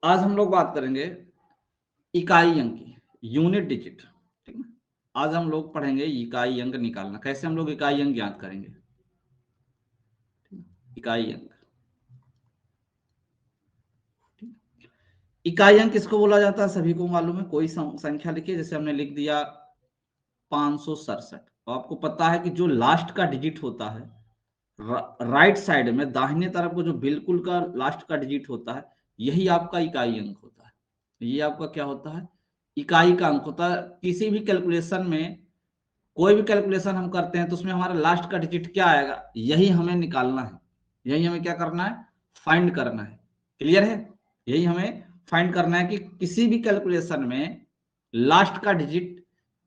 आज हम लोग बात करेंगे इकाई अंक की, यूनिट डिजिट। ठीक है, आज हम लोग पढ़ेंगे इकाई अंक निकालना, कैसे हम लोग इकाई अंक ज्ञात करेंगे। इकाई अंक, इकाई अंक किसको बोला जाता है सभी को मालूम है। कोई संख्या लिखिए, जैसे हमने लिख दिया 567। तो आपको पता है कि जो लास्ट का डिजिट होता है राइट साइड में दाहिने तरफ को, जो बिल्कुल का लास्ट का डिजिट होता है, यही आपका इकाई अंक होता है। ये आपका क्या होता है, इकाई का अंक होता है। किसी भी कैलकुलेशन में, कोई भी कैलकुलेशन हम करते हैं तो उसमें हमारा लास्ट का डिजिट क्या आएगा, यही हमें निकालना है, यही हमें क्या करना है, फाइंड करना है। क्लियर है, यही हमें फाइंड करना है कि किसी भी कैलकुलेशन में लास्ट का डिजिट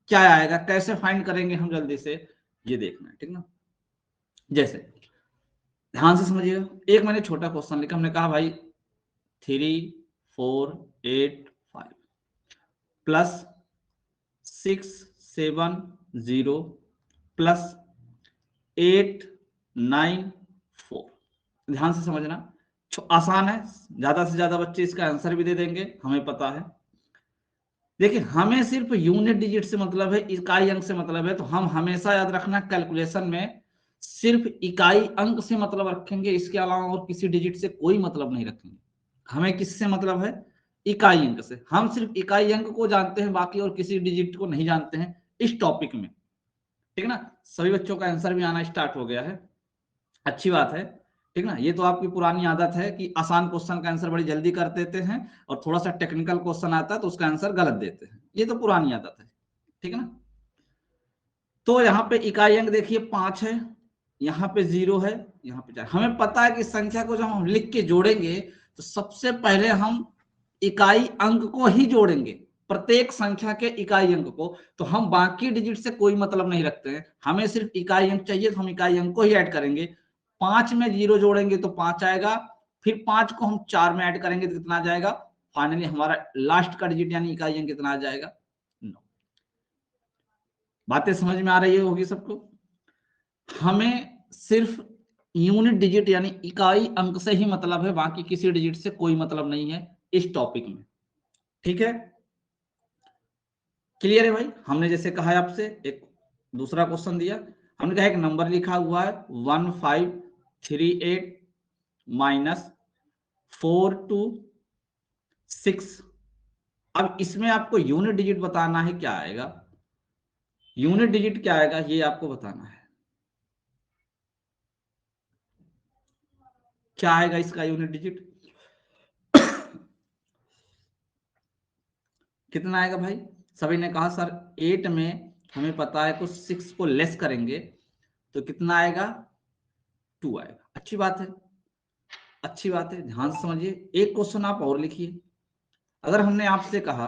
क्या आएगा, कैसे फाइंड करेंगे हम, जल्दी से ये देखना है। ठीक ना, जैसे ध्यान से समझिएगा, एक मैंने छोटा क्वेश्चन लिखा, हमने कहा भाई 3485 प्लस 670 प्लस 894। ध्यान से समझना, आसान है, ज्यादा से ज्यादा बच्चे इसका आंसर भी दे देंगे, हमें पता है। देखिए, हमें सिर्फ यूनिट डिजिट से मतलब है, इकाई अंक से मतलब है, तो हम हमेशा याद रखना कैलकुलेशन में सिर्फ इकाई अंक से मतलब रखेंगे, इसके अलावा और किसी डिजिट से कोई मतलब नहीं रखेंगे। हमें किससे मतलब है, इकाई अंक से। हम सिर्फ इकाई अंक को जानते हैं, बाकी और किसी डिजिट को नहीं जानते हैं इस टॉपिक में। ठीक है ना, सभी बच्चों का आंसर भी आना स्टार्ट हो गया है, अच्छी बात है। ठीक ना, ये तो आपकी पुरानी आदत है कि आसान क्वेश्चन का आंसर बड़ी जल्दी कर देते हैं और थोड़ा सा टेक्निकल क्वेश्चन आता है तो उसका आंसर गलत देते हैं, ये तो पुरानी आदत है। ठीक है ना, तो यहाँ पे इकाई अंक देखिए 5 है, यहाँ पे 0 है, यहाँ पे 4। हमें पता है कि इस संख्या को जब हम लिख के जोड़ेंगे तो सबसे पहले हम इकाई अंक को ही जोड़ेंगे, प्रत्येक संख्या के इकाई अंक को। तो हम बाकी डिजिट से कोई मतलब नहीं रखते हैं, हमें सिर्फ इकाई अंक चाहिए, तो हम इकाई अंक को ही ऐड करेंगे। 5 में 0 जोड़ेंगे तो 5 आएगा, फिर 5 को हम 4 में ऐड करेंगे तो कितना आ जाएगा, फाइनली हमारा लास्ट का डिजिट यानी इकाई अंक कितना आ जाएगा, 9। बातें समझ में आ रही होगी सबको। हमें सिर्फ यूनिट डिजिट यानी इकाई अंक से ही मतलब है, बाकी किसी डिजिट से कोई मतलब नहीं है इस टॉपिक में। ठीक है, क्लियर है भाई। हमने जैसे कहा है आपसे, एक दूसरा क्वेश्चन दिया, हमने कहा एक नंबर लिखा हुआ है 1538 माइनस 426। अब इसमें आपको यूनिट डिजिट बताना है, क्या आएगा, यूनिट डिजिट क्या आएगा ये आपको बताना है। क्या आएगा इसका यूनिट डिजिट, कितना आएगा भाई। सभी ने कहा सर 8 में हमें पता है कुछ 6 को लेस करेंगे तो कितना आएगा, 2 आएगा। अच्छी बात है, अच्छी बात है, ध्यान से समझिए। एक क्वेश्चन आप और लिखिए, अगर हमने आपसे कहा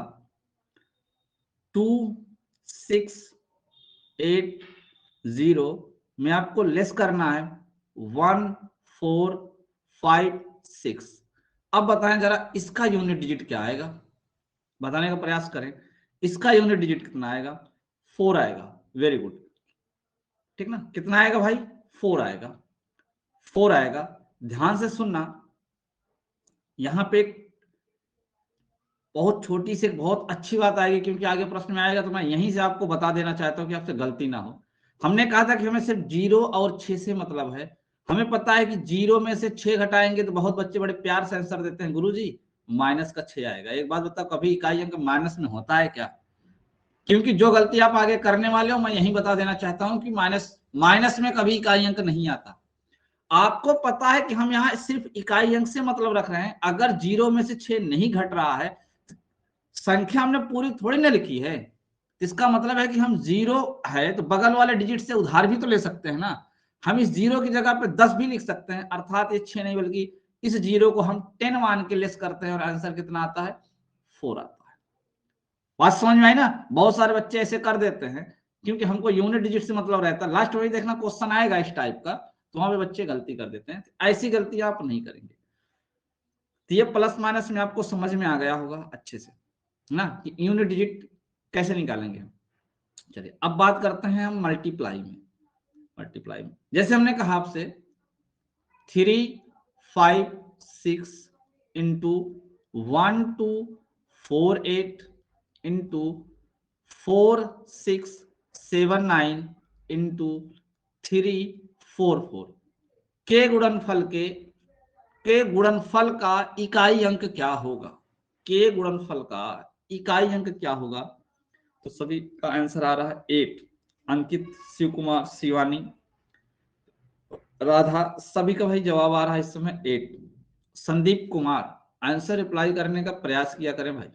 2680 में आपको लेस करना है 1456। अब बताएं जरा इसका यूनिट डिजिट क्या आएगा, बताने का प्रयास करें। इसका यूनिट डिजिट कितना आएगा, 4 आएगा। वेरी गुड, ठीक ना, कितना आएगा भाई, 4 आएगा, 4 आएगा। ध्यान से सुनना, यहां पे एक बहुत छोटी सी बहुत अच्छी बात आएगी, क्योंकि आगे प्रश्न में आएगा, तो मैं यहीं से आपको बता देना चाहता हूं कि आपसे गलती ना हो। हमने कहा था कि हमें सिर्फ 0 और 6 से मतलब है। हमें पता है कि 0 में से 6 घटाएंगे तो बहुत बच्चे बड़े प्यार से आंसर देते हैं, गुरुजी माइनस का 6 आएगा। एक बात बताओ, कभी इकाई अंक माइनस में होता है क्या? क्योंकि जो गलती आप आगे करने वाले हो, मैं यही बता देना चाहता हूं कि माइनस माइनस में कभी इकाई अंक नहीं आता। आपको पता है कि हम यहाँ सिर्फ इकाई अंक से मतलब रख रहे हैं। अगर 0 में से 6 नहीं घट रहा है, संख्या हमने पूरी थोड़ी ना लिखी है, इसका मतलब है कि हम 0 है तो बगल वाले डिजिट से उधार भी तो ले सकते हैं ना। हम इस 0 की जगह पे 10 भी लिख सकते हैं, अर्थात ये 6 नहीं बल्कि इस 0 को हम 10 मान के लेस करते हैं और आंसर कितना आता है, 4 आता है। बात समझ में आई ना। बहुत सारे बच्चे ऐसे कर देते हैं, क्योंकि हमको यूनिट डिजिट से मतलब रहता है। लास्ट वही देखना क्वेश्चन आएगा इस टाइप का, तो वहां पे बच्चे गलती कर देते हैं। ऐसी गलती आप नहीं करेंगे। तो ये प्लस माइनस में आपको समझ में आ गया होगा अच्छे से ना, कि यूनिट डिजिट कैसे निकालेंगे हम। चलिए अब बात करते हैं हम मल्टीप्लाई में। मल्टीप्लाई में जैसे हमने कहा आपसे 356 इंटू 1248 इंटू 4679 इंटू 344 के गुणनफल का इकाई अंक क्या होगा? के गुणनफल का इकाई अंक क्या होगा? तो सभी का आंसर आ रहा है 8। अंकित, शिव कुमार, शिवानी, राधा, सभी का भाई जवाब आ रहा है इस समय 8। संदीप कुमार, आंसर रिप्लाई करने का प्रयास किया करें भाई।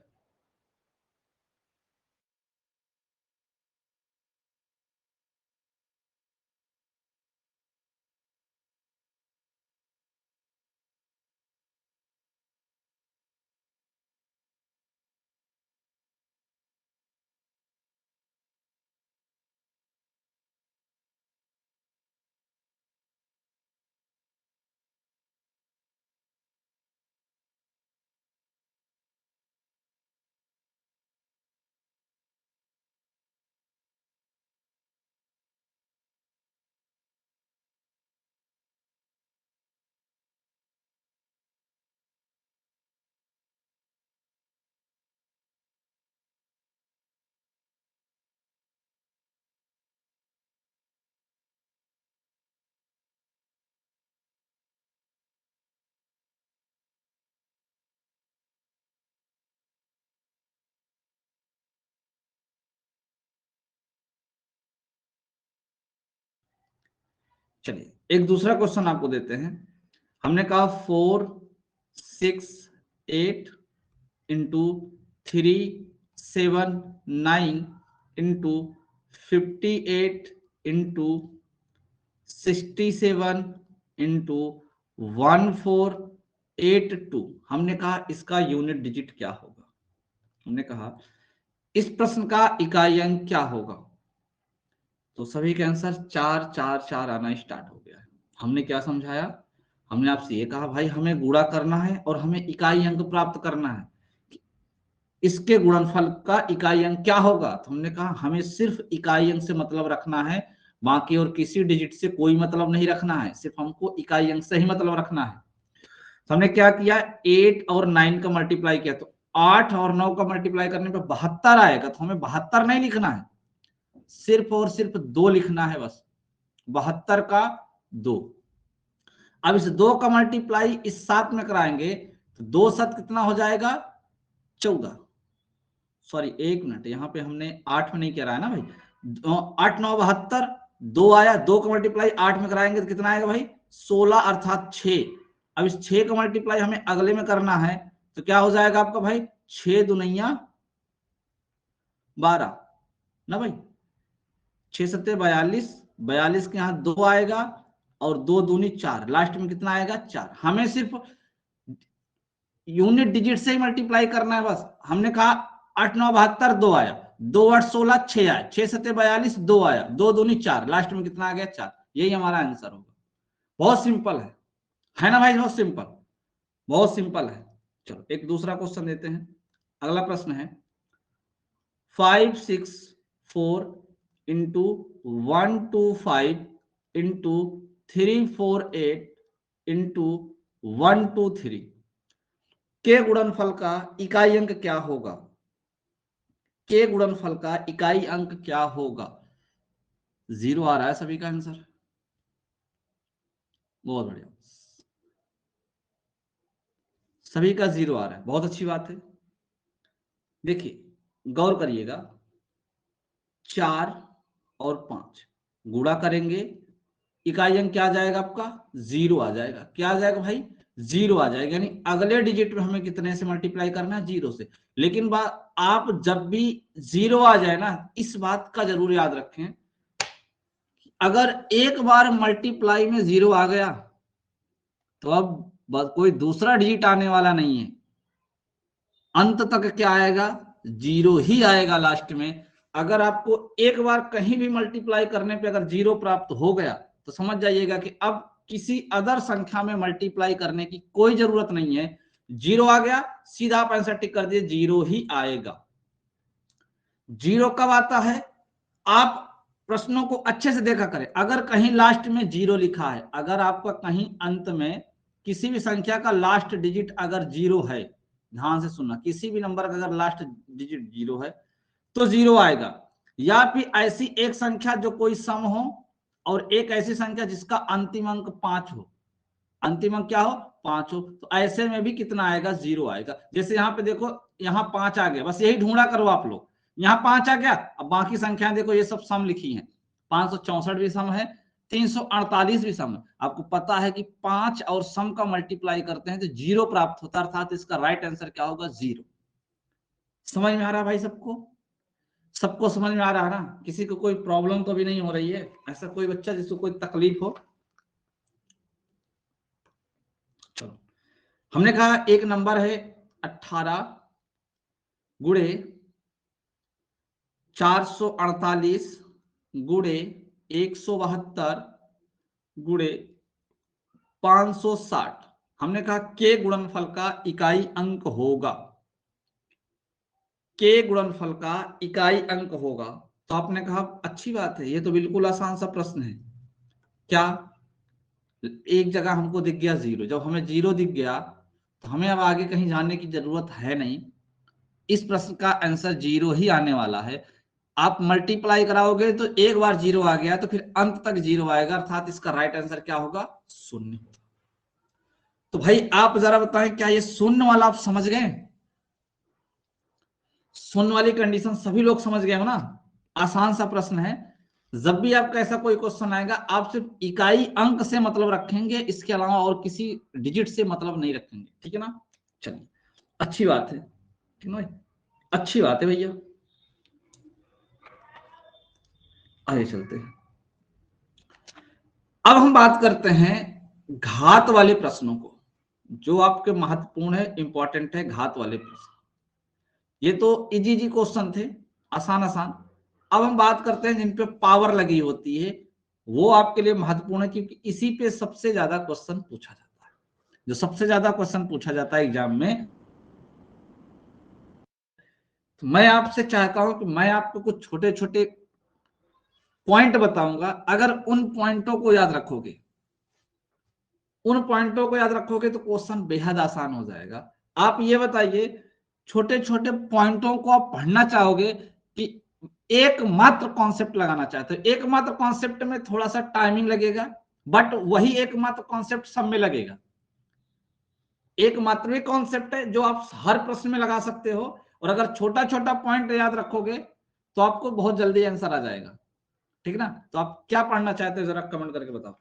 चलिए एक दूसरा क्वेश्चन आपको देते हैं। हमने कहा 468 इंटू 379 इंटू 58 इंटू 67 इंटू 1482। हमने कहा इसका यूनिट डिजिट क्या होगा? हमने कहा इस प्रश्न का इकाई अंक क्या होगा? तो सभी के आंसर 4 4 4 आना स्टार्ट हो गया है। हमने क्या समझाया? हमने आपसे ये कहा भाई हमें गुणा करना है और हमें इकाई अंक प्राप्त करना है, इसके गुणनफल का इकाई अंक क्या होगा? तो हमने कहा हमें सिर्फ इकाई अंक से मतलब रखना है, बाकी और किसी डिजिट से कोई मतलब नहीं रखना है, सिर्फ हमको इकाई अंक से ही मतलब रखना है। तो हमने क्या किया, 8 और 9 का मल्टीप्लाई किया, तो 8 और 9 का मल्टीप्लाई करने पे 72 आएगा। तो हमें 72 नहीं लिखना है, सिर्फ और सिर्फ 2 लिखना है बस, 72 का 2। अब इस 2 का मल्टीप्लाई इस 7 में कराएंगे तो 2 7 कितना हो जाएगा? 14। सॉरी एक मिनट, यहाँ पे हमने 8 में नहीं करा है ना भाई। 8 9 72, 2 आया, 2 का मल्टीप्लाई 8 में कराएंगे तो कितना आएगा भाई? 16 अर्थात 6। अब इस 6 का मल्टीप्लाई हमें अगले में करना है, तो क्या हो जाएगा आपका भाई? 6 दुनिया 12 ना भाई, 6 सत्ते 42, 42 के यहाँ 2 आएगा और 2 दूनी 4, लास्ट में कितना आएगा? 4। हमें सिर्फ यूनिट डिजिट से ही मल्टीप्लाई करना है बस। हमने कहा 8 9 72, 2 आया, 2 8 16, 6 आया, 6 7 42, 2 आया, 2 दूनी 4, लास्ट में कितना आ गया? 4। यही हमारा आंसर होगा। बहुत सिंपल है ना भाई? बहुत सिंपल, बहुत सिंपल है। चलो एक दूसरा क्वेश्चन देते हैं। अगला प्रश्न है 564 इंटू 125 इंटू 348 इंटू 123 के गुणनफल का इकाई अंक क्या होगा? के गुणनफल का इकाई अंक क्या होगा? 0 आ रहा है सभी का आंसर, बहुत बढ़िया, सभी का 0 आ रहा है, बहुत अच्छी बात है। देखिए गौर करिएगा, 4 और 5 गुणा करेंगे, इकाई अंक क्या आ जाएगा आपका? 0 आ जाएगा। क्या आ जाएगा भाई? 0 आ जाएगा, यानी अगले डिजिट में हमें कितने से मल्टीप्लाई करना है? 0 से। लेकिन बात, आप जब भी 0 आ जाए ना, इस बात का जरूर याद रखें, अगर एक बार मल्टीप्लाई में 0 आ गया तो अब कोई दूसरा डिजिट आने वाला नहीं है, अंत तक क्या आएगा? 0 ही आएगा लास्ट में। अगर आपको एक बार कहीं भी मल्टीप्लाई करने पे अगर 0 प्राप्त हो गया तो समझ जाइएगा कि अब किसी अदर संख्या में मल्टीप्लाई करने की कोई जरूरत नहीं है। 0 आ गया, सीधा आप आंसर टिक कर दिए, 0 ही आएगा। 0 कब आता है? आप प्रश्नों को अच्छे से देखा करें। अगर कहीं लास्ट में 0 लिखा है, अगर आपका कहीं अंत में किसी भी संख्या का लास्ट डिजिट अगर 0 है, ध्यान से सुनना, किसी भी नंबर का अगर लास्ट डिजिट 0 है तो 0 आएगा, या फिर ऐसी एक संख्या जो कोई सम हो और एक ऐसी संख्या जिसका अंतिम अंक 5 हो, अंतिम अंक क्या हो 5 हो, तो ऐसे में भी कितना आएगा 0 आएगा। जैसे यहाँ पे देखो, यहाँ 5 आ गया, बस यही ढूंढा करो आप लोग, यहाँ 5 आ गया, अब बाकी संख्याएं देखो ये सब सम लिखी हैं, 564 भी सम है, 348 भी सम है। आपको पता है कि 5 और सम का मल्टीप्लाई करते हैं तो 0 प्राप्त होता है, अर्थात इसका राइट आंसर क्या होगा 0। समझ में आ रहा है भाई सबको? सबको समझ में आ रहा है ना? किसी को कोई प्रॉब्लम तो भी नहीं हो रही है? ऐसा कोई बच्चा जिसको कोई तकलीफ हो? चलो, हमने कहा एक नंबर है 18 गुणे 448 गुणे 172 गुणे 560। हमने कहा के गुणनफल का इकाई अंक होगा, के गुणनफल का इकाई अंक होगा। तो आपने कहा अच्छी बात है, ये तो बिल्कुल आसान सा प्रश्न है। क्या? एक जगह हमको दिख गया 0, जब हमें 0 दिख गया तो हमें अब आगे कहीं जाने की जरूरत है नहीं, इस प्रश्न का आंसर 0 ही आने वाला है। आप मल्टीप्लाई कराओगे तो एक बार 0 आ गया तो फिर अंत तक 0 आएगा, अर्थात इसका राइट आंसर क्या होगा 0। तो भाई आप जरा बताएं, क्या ये शून्य वाला आप समझ गए? शून्य वाली कंडीशन सभी लोग समझ गए हो ना? आसान सा प्रश्न है। जब भी आपका ऐसा कोई क्वेश्चन आएगा आप सिर्फ इकाई अंक से मतलब रखेंगे, इसके अलावा और किसी डिजिट से मतलब नहीं रखेंगे, ठीक है ना? चलिए, अच्छी बात है, ठीक है ना? अच्छी बात है भैया, आगे चलते हैं। अब हम बात करते हैं घात वाले प्रश्नों को, जो आपके महत्वपूर्ण है, इंपॉर्टेंट है, घात वाले प्रश्न। ये तो इजी क्वेश्चन थे, आसान आसान। अब हम बात करते हैं जिन पे पावर लगी होती है, वो आपके लिए महत्वपूर्ण है, क्योंकि इसी पे सबसे ज्यादा क्वेश्चन पूछा जाता है। जो सबसे ज्यादा क्वेश्चन पूछा जाता है एग्जाम में, तो मैं आपसे चाहता हूं कि मैं आपको कुछ छोटे छोटे पॉइंट बताऊंगा। अगर उन पॉइंटों को याद रखोगे, उन पॉइंटों को याद रखोगे तो क्वेश्चन बेहद आसान हो जाएगा। आप ये बताइए, छोटे छोटे पॉइंटों को आप पढ़ना चाहोगे कि एकमात्र कॉन्सेप्ट लगाना चाहते हो? एकमात्र कॉन्सेप्ट में थोड़ा सा टाइमिंग लगेगा, बट वही एकमात्र कॉन्सेप्ट सब में लगेगा। एकमात्र कॉन्सेप्ट है जो आप हर प्रश्न में लगा सकते हो, और अगर छोटा छोटा पॉइंट याद रखोगे तो आपको बहुत जल्दी आंसर आ जाएगा, ठीक ना? तो आप क्या पढ़ना चाहते हो जरा कमेंट करके बताओ।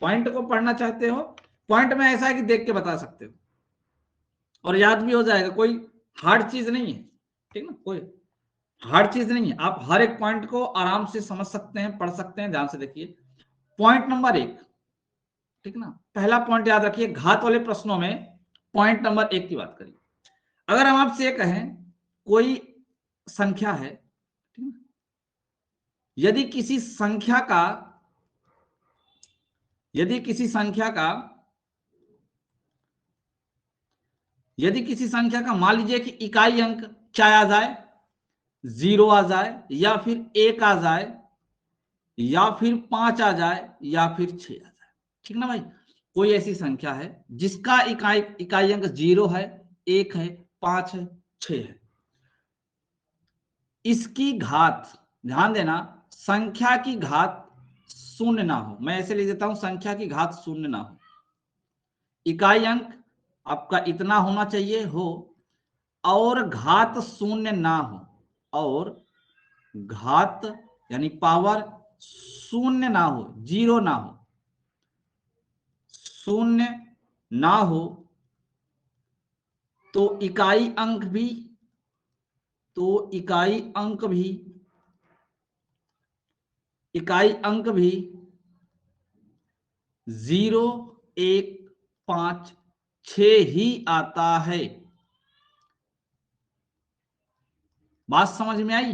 पॉइंट को पढ़ना चाहते हो? पॉइंट में ऐसा है कि देख के बता सकते हो और याद भी हो जाएगा, कोई हार्ड चीज नहीं है, ठीक ना? कोई हार्ड चीज नहीं है, आप हर एक पॉइंट को आराम से समझ सकते हैं, पढ़ सकते हैं। ध्यान से देखिए, पॉइंट नंबर 1, ठीक ना? पहला पॉइंट याद रखिए, घात वाले प्रश्नों में पॉइंट नंबर 1 की बात करिए। अगर हम आपसे ये कहें कोई संख्या है, ठीक ना? यदि किसी संख्या का यदि किसी संख्या का मान लीजिए कि इकाई अंक क्या आ जाए, 0 आ जाए, या फिर 1 आ जाए, या फिर 5 आ जाए, या फिर 6 आ जाए, ठीक ना भाई? कोई ऐसी संख्या है जिसका इकाई अंक 0 है, 1 है, 5 है, 6 है। इसकी घात, ध्यान देना, संख्या की घात शून्य ना हो। मैं ऐसे लिख देता हूं, संख्या की घात शून्य ना हो। इकाई अंक आपका इतना होना चाहिए हो, और घात शून्य ना हो, और घात यानी पावर शून्य ना हो, 0 ना हो, शून्य ना हो, तो इकाई अंक भी 0, 1, 5, 6 ही आता है। बात समझ में आई?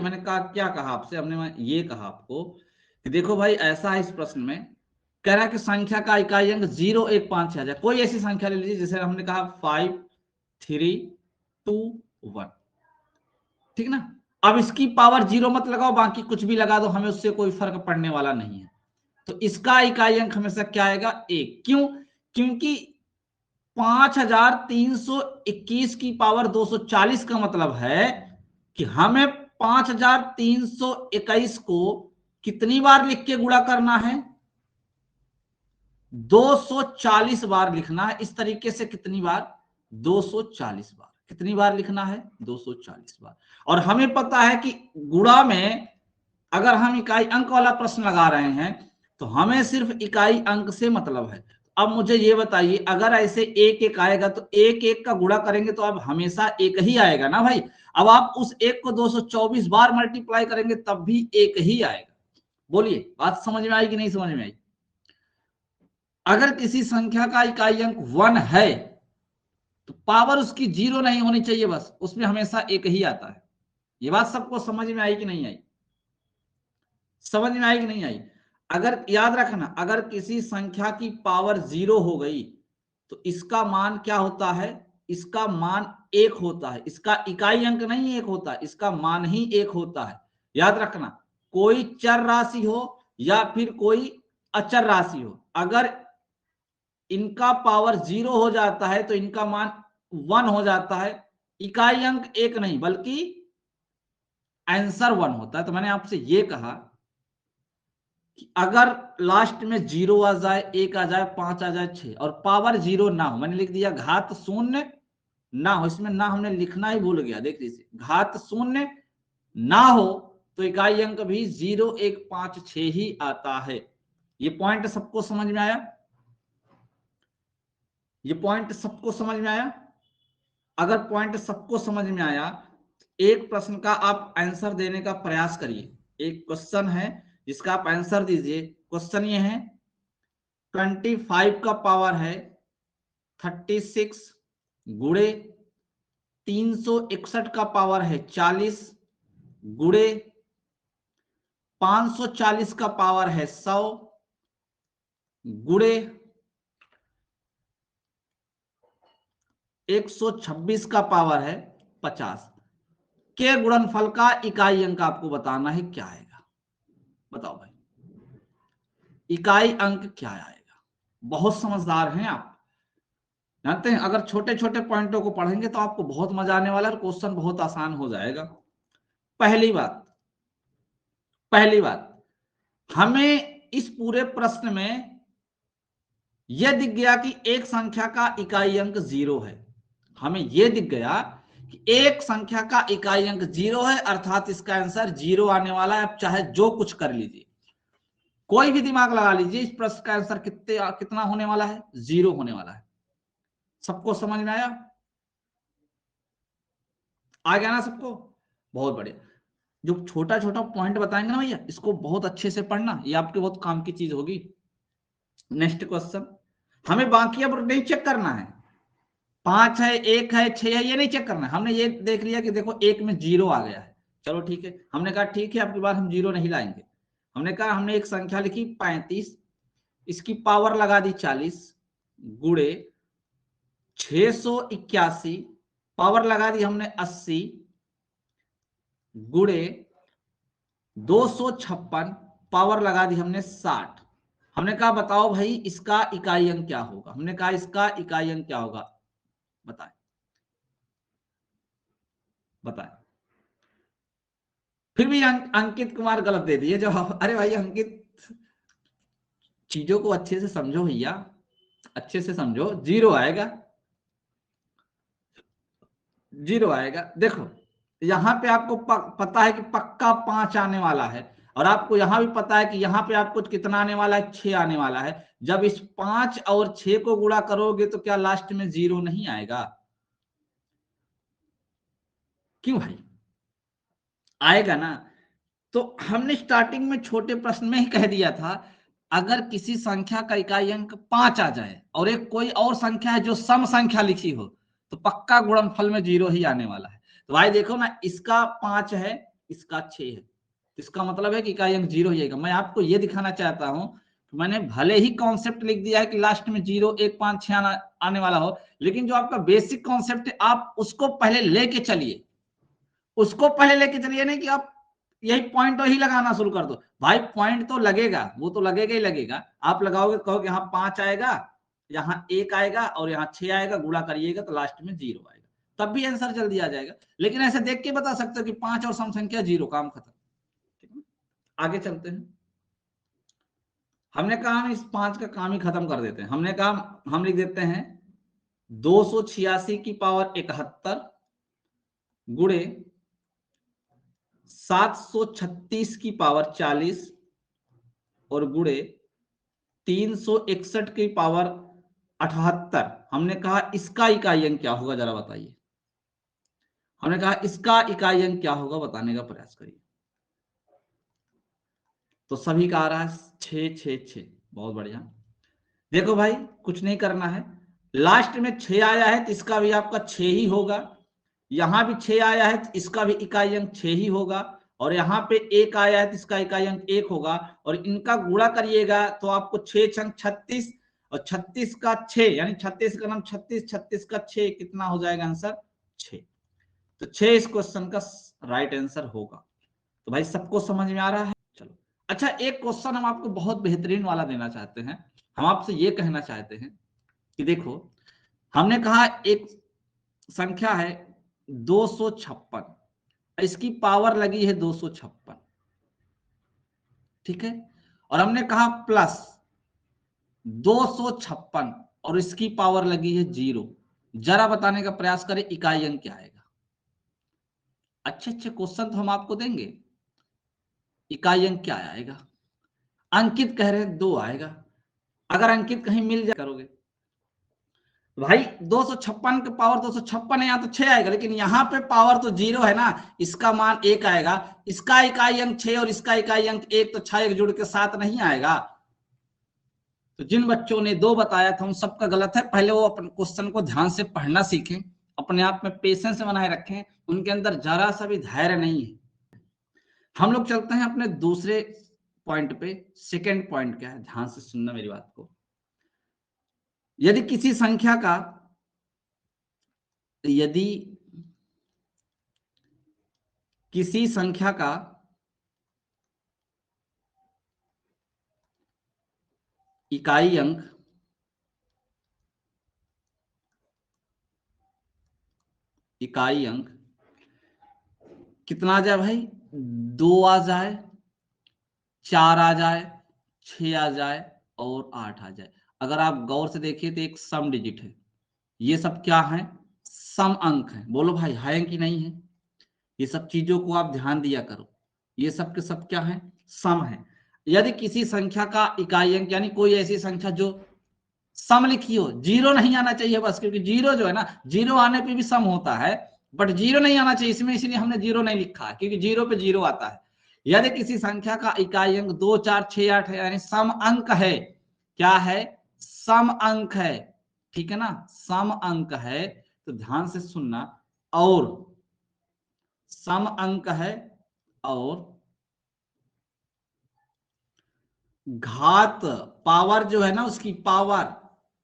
मैंने कहा, क्या कहा आपसे? मैं ये कहा आपको कि देखो भाई, ऐसा है इस प्रश्न में, कह रहा है कि संख्या का इकाई अंक 0, 1, 5 आ जाए। कोई ऐसी संख्या ले लीजिए, जैसे हमने कहा 5, 3, 2, 1, ठीक ना? अब इसकी पावर 0 मत लगाओ, बाकी कुछ भी लगा दो, हमें उससे कोई फर्क पड़ने वाला नहीं है। तो इसका इकाई अंक हमेशा क्या आएगा? 1। क्यों? क्योंकि 5321 की पावर 240 का मतलब है कि हमें 5321 को कितनी बार लिख के गुणा करना है? 240 बार लिखना है। इस तरीके से कितनी बार? 240 बार। कितनी बार लिखना है? 240 बार। और हमें पता है कि गुणा में अगर हम इकाई अंक वाला प्रश्न लगा रहे हैं तो हमें सिर्फ इकाई अंक से मतलब है। अब मुझे ये बताइए, अगर ऐसे एक एक आएगा तो एक एक का गुणा करेंगे तो अब हमेशा एक ही आएगा ना भाई। अब आप उस एक को 224 बार मल्टीप्लाई करेंगे तब भी एक ही आएगा। बोलिए, बात समझ में आई कि नहीं समझ में आई? अगर किसी संख्या का इकाई अंक 1 है तो पावर उसकी 0 नहीं होनी चाहिए, बस उसमें हमेशा एक ही आता है। ये बात सबको समझ में आई कि नहीं आई? समझ में आई कि नहीं आई? अगर याद रखना, अगर किसी संख्या की पावर 0 हो गई तो इसका मान क्या होता है? इसका मान 1 होता है। इसका इकाई अंक नहीं 1 होता, इसका मान ही 1 होता है। याद रखना, कोई चर राशि हो या फिर कोई अचर राशि हो, अगर इनका पावर 0 हो जाता है तो इनका मान 1 हो जाता है। इकाई अंक 1 नहीं बल्कि आंसर 1 होता है। तो मैंने आपसे ये कहा कि अगर लास्ट में 0 आ जाए, 1 आ जाए, 5 आ जाए, 6 और पावर 0 ना हो, मैंने लिख दिया घात 0 ना हो, इसमें ना हमने लिखना ही भूल गया, देख लीजिए, घात 0 ना हो तो इकाई अंक भी 0, 1, 5, 6 ही आता है। ये पॉइंट सबको समझ में आया? ये पॉइंट सबको समझ में आया? अगर पॉइंट सबको समझ में आया, एक प्रश्न का आप आंसर देने का प्रयास करिए। एक क्वेश्चन है जिसका आप आंसर दीजिए। क्वेश्चन ये है, 25 का पावर है 36 गुणे 361 का पावर है 40 गुणे 540 का पावर है 100 गुणे 126 का पावर है 50 के गुणनफल का इकाई अंक आपको बताना है। क्या आएगा? बताओ भाई, इकाई अंक क्या आएगा? बहुत समझदार हैं आप, जानते हैं अगर छोटे छोटे पॉइंटों को पढ़ेंगे तो आपको बहुत मजा आने वाला है और क्वेश्चन बहुत आसान हो जाएगा। पहली बात हमें इस पूरे प्रश्न में यह दिख गया कि एक संख्या का इकाई अंक 0 है। हमें यह दिख गया कि एक संख्या का इकाई अंक 0 है, अर्थात इसका आंसर 0 आने वाला है। आप चाहे जो कुछ कर लीजिए, कोई भी दिमाग लगा लीजिए, इस प्रश्न का आंसर कितना होने वाला है? 0 होने वाला है। सबको समझ में आया? आ गया ना सबको? बहुत बढ़िया। जो छोटा छोटा पॉइंट बताएंगे ना भैया, इसको बहुत अच्छे से पढ़ना, ये आपके बहुत काम की चीज होगी। नेक्स्ट क्वेश्चन, हमें बाकी अब नहीं चेक करना है 5 है, 1 है, 6 है, ये नहीं चेक करना है। हमने ये देख लिया कि देखो एक में 0 आ गया है, चलो ठीक है। हमने कहा ठीक है, अब की बार हम 0 नहीं लाएंगे। हमने कहा, हमने एक संख्या लिखी 35, इसकी पावर लगा दी 40 गुणे 681, पावर लगा दी हमने 80 गुणे 256, पावर लगा दी हमने 60। हमने कहा बताओ भाई इसका इकाई अंक क्या होगा? हमने कहा इसका इकाई अंक क्या होगा? बताएं बताएं। फिर भी अंकित कुमार गलत दे दिए जवाब। अरे भाई अंकित, चीजों को अच्छे से समझो भैया, अच्छे से समझो। 0 आएगा, 0 आएगा। देखो यहां पे आपको पता है कि पक्का 5 आने वाला है, और आपको यहां भी पता है कि यहां पे आपको कितना आने वाला है? 6 आने वाला है। जब इस 5 और 6 को गुणा करोगे तो क्या लास्ट में 0 नहीं आएगा? क्यों भाई? आएगा ना। तो हमने स्टार्टिंग में छोटे प्रश्न में ही कह दिया था, अगर किसी संख्या का इकाई अंक 5 आ जाए और एक कोई और संख्या है जो सम संख्या लिखी हो, तो पक्का गुणनफल में 0 ही आने वाला है। तो भाई देखो ना, इसका 5 है, इसका 6 है, इसका मतलब है कि इकाई अंक 0 ही आएगा। मैं आपको यह दिखाना चाहता हूं कि मैंने भले ही कॉन्सेप्ट लिख दिया है कि लास्ट में 0, 1, 5, 6 आने वाला हो, लेकिन जो आपका बेसिक कॉन्सेप्ट है आप उसको पहले लेके चलिए। उसको पहले लेके चलिए, नहीं कि आप यही पॉइंट तो ही लगाना शुरू कर दो। भाई पॉइंट तो लगेगा, वो तो लगेगा ही लगेगा। आप लगाओगे, कहोगे हाँ 5 आएगा, यहाँ 1 आएगा और यहाँ 6 आएगा, गुणा करिएगा तो लास्ट में 0 आएगा, तब भी आंसर जल्दी आ जाएगा। लेकिन ऐसे देख के बता सकते हो कि 5 और सम संख्या 0, काम खत्म। ठीक है, आगे चलते हैं। हमने कहा हम इस 5 का काम ही खत्म कर देते हैं। हमने कहा हम लिख देते हैं 286 की पावर 71 गुणे 736 की पावर 40 और गुणे 361 की पावर 78। हमने कहा इसका इकाई अंक क्या होगा, जरा बताइए। हमने कहा इसका इकाई अंक क्या होगा, बताने का प्रयास करिए। तो सभी का आ रहा है 6 6 6। बहुत बढ़िया। देखो भाई कुछ नहीं करना है, लास्ट में 6 आया है तो इसका भी आपका 6 ही होगा, यहां भी 6 आया है तो इसका भी इकाई अंक 6 ही होगा, और यहाँ पे 1 आया है तो इसका इकाई अंक 1 होगा, और इनका गुणा करिएगा तो आपको 6 छंग 36 और 36 का 6 यानी 36 का नाम 36, 36 का 6 कितना हो जाएगा आंसर 6। तो 6 इस क्वेश्चन का राइट आंसर होगा। तो भाई सबको समझ में आ रहा है। चलो अच्छा, एक क्वेश्चन हम आपको बहुत बेहतरीन वाला देना चाहते हैं। हम आपसे ये कहना चाहते हैं कि देखो हमने कहा एक संख्या है 256, इसकी पावर लगी है 256, ठीक है, और हमने कहा प्लस 256 और इसकी पावर लगी है 0। जरा बताने का प्रयास करें इकाई अंक क्या आएगा। अच्छे अच्छे क्वेश्चन तो हम आपको देंगे, इकाई अंक क्या आएगा। अंकित कह रहे हैं 2 आएगा, अगर अंकित कहीं मिल जाए करोगे भाई 256 के पावर 256 है, यहाँ तो 6 आएगा, लेकिन यहाँ पे पावर तो 0 है ना, इसका मान 1 आएगा, इसका इकाई अंक 6 और इसका इकाई अंक 1, तो 6 जुड़ के 7 नहीं आएगा। तो जिन बच्चों ने 2 बताया था उन सबका गलत है। पहले वो अपने क्वेश्चन को ध्यान से पढ़ना सीखें, अपने आप में पेशेंस बनाए रखें, उनके अंदर जरा सा भी धैर्य नहीं है। हम लोग चलते हैं अपने दूसरे पॉइंट पे। सेकेंड पॉइंट क्या है, ध्यान से सुनना मेरी बात को। यदि किसी संख्या का यदि किसी संख्या का इकाई अंक कितना आ जाए भाई, 2 आ जाए, 4 आ जाए, 6 आ जाए और 8 आ जाए। अगर आप गौर से देखिए तो एक सम डिजिट है, ये सब क्या है, सम अंक है। बोलो भाई है कि नहीं है। ये सब चीजों को आप ध्यान दिया करो, ये सब के सब क्या है, सम है। यदि किसी संख्या का इकाई अंक यानी कोई ऐसी संख्या जो सम लिखी हो, 0 नहीं आना चाहिए बस, क्योंकि 0 जो है ना, 0 आने पे भी सम होता है, बट 0 नहीं आना चाहिए इसमें, इसलिए हमने 0 नहीं लिखा है, क्योंकि 0 पे 0 आता है। यदि किसी संख्या का इकाई अंक 2 4 6 8 है, यानी सम अंक है, क्या है, सम अंक है, ठीक है ना, सम अंक है, तो ध्यान से सुनना, और सम अंक है और घात पावर जो है ना, उसकी पावर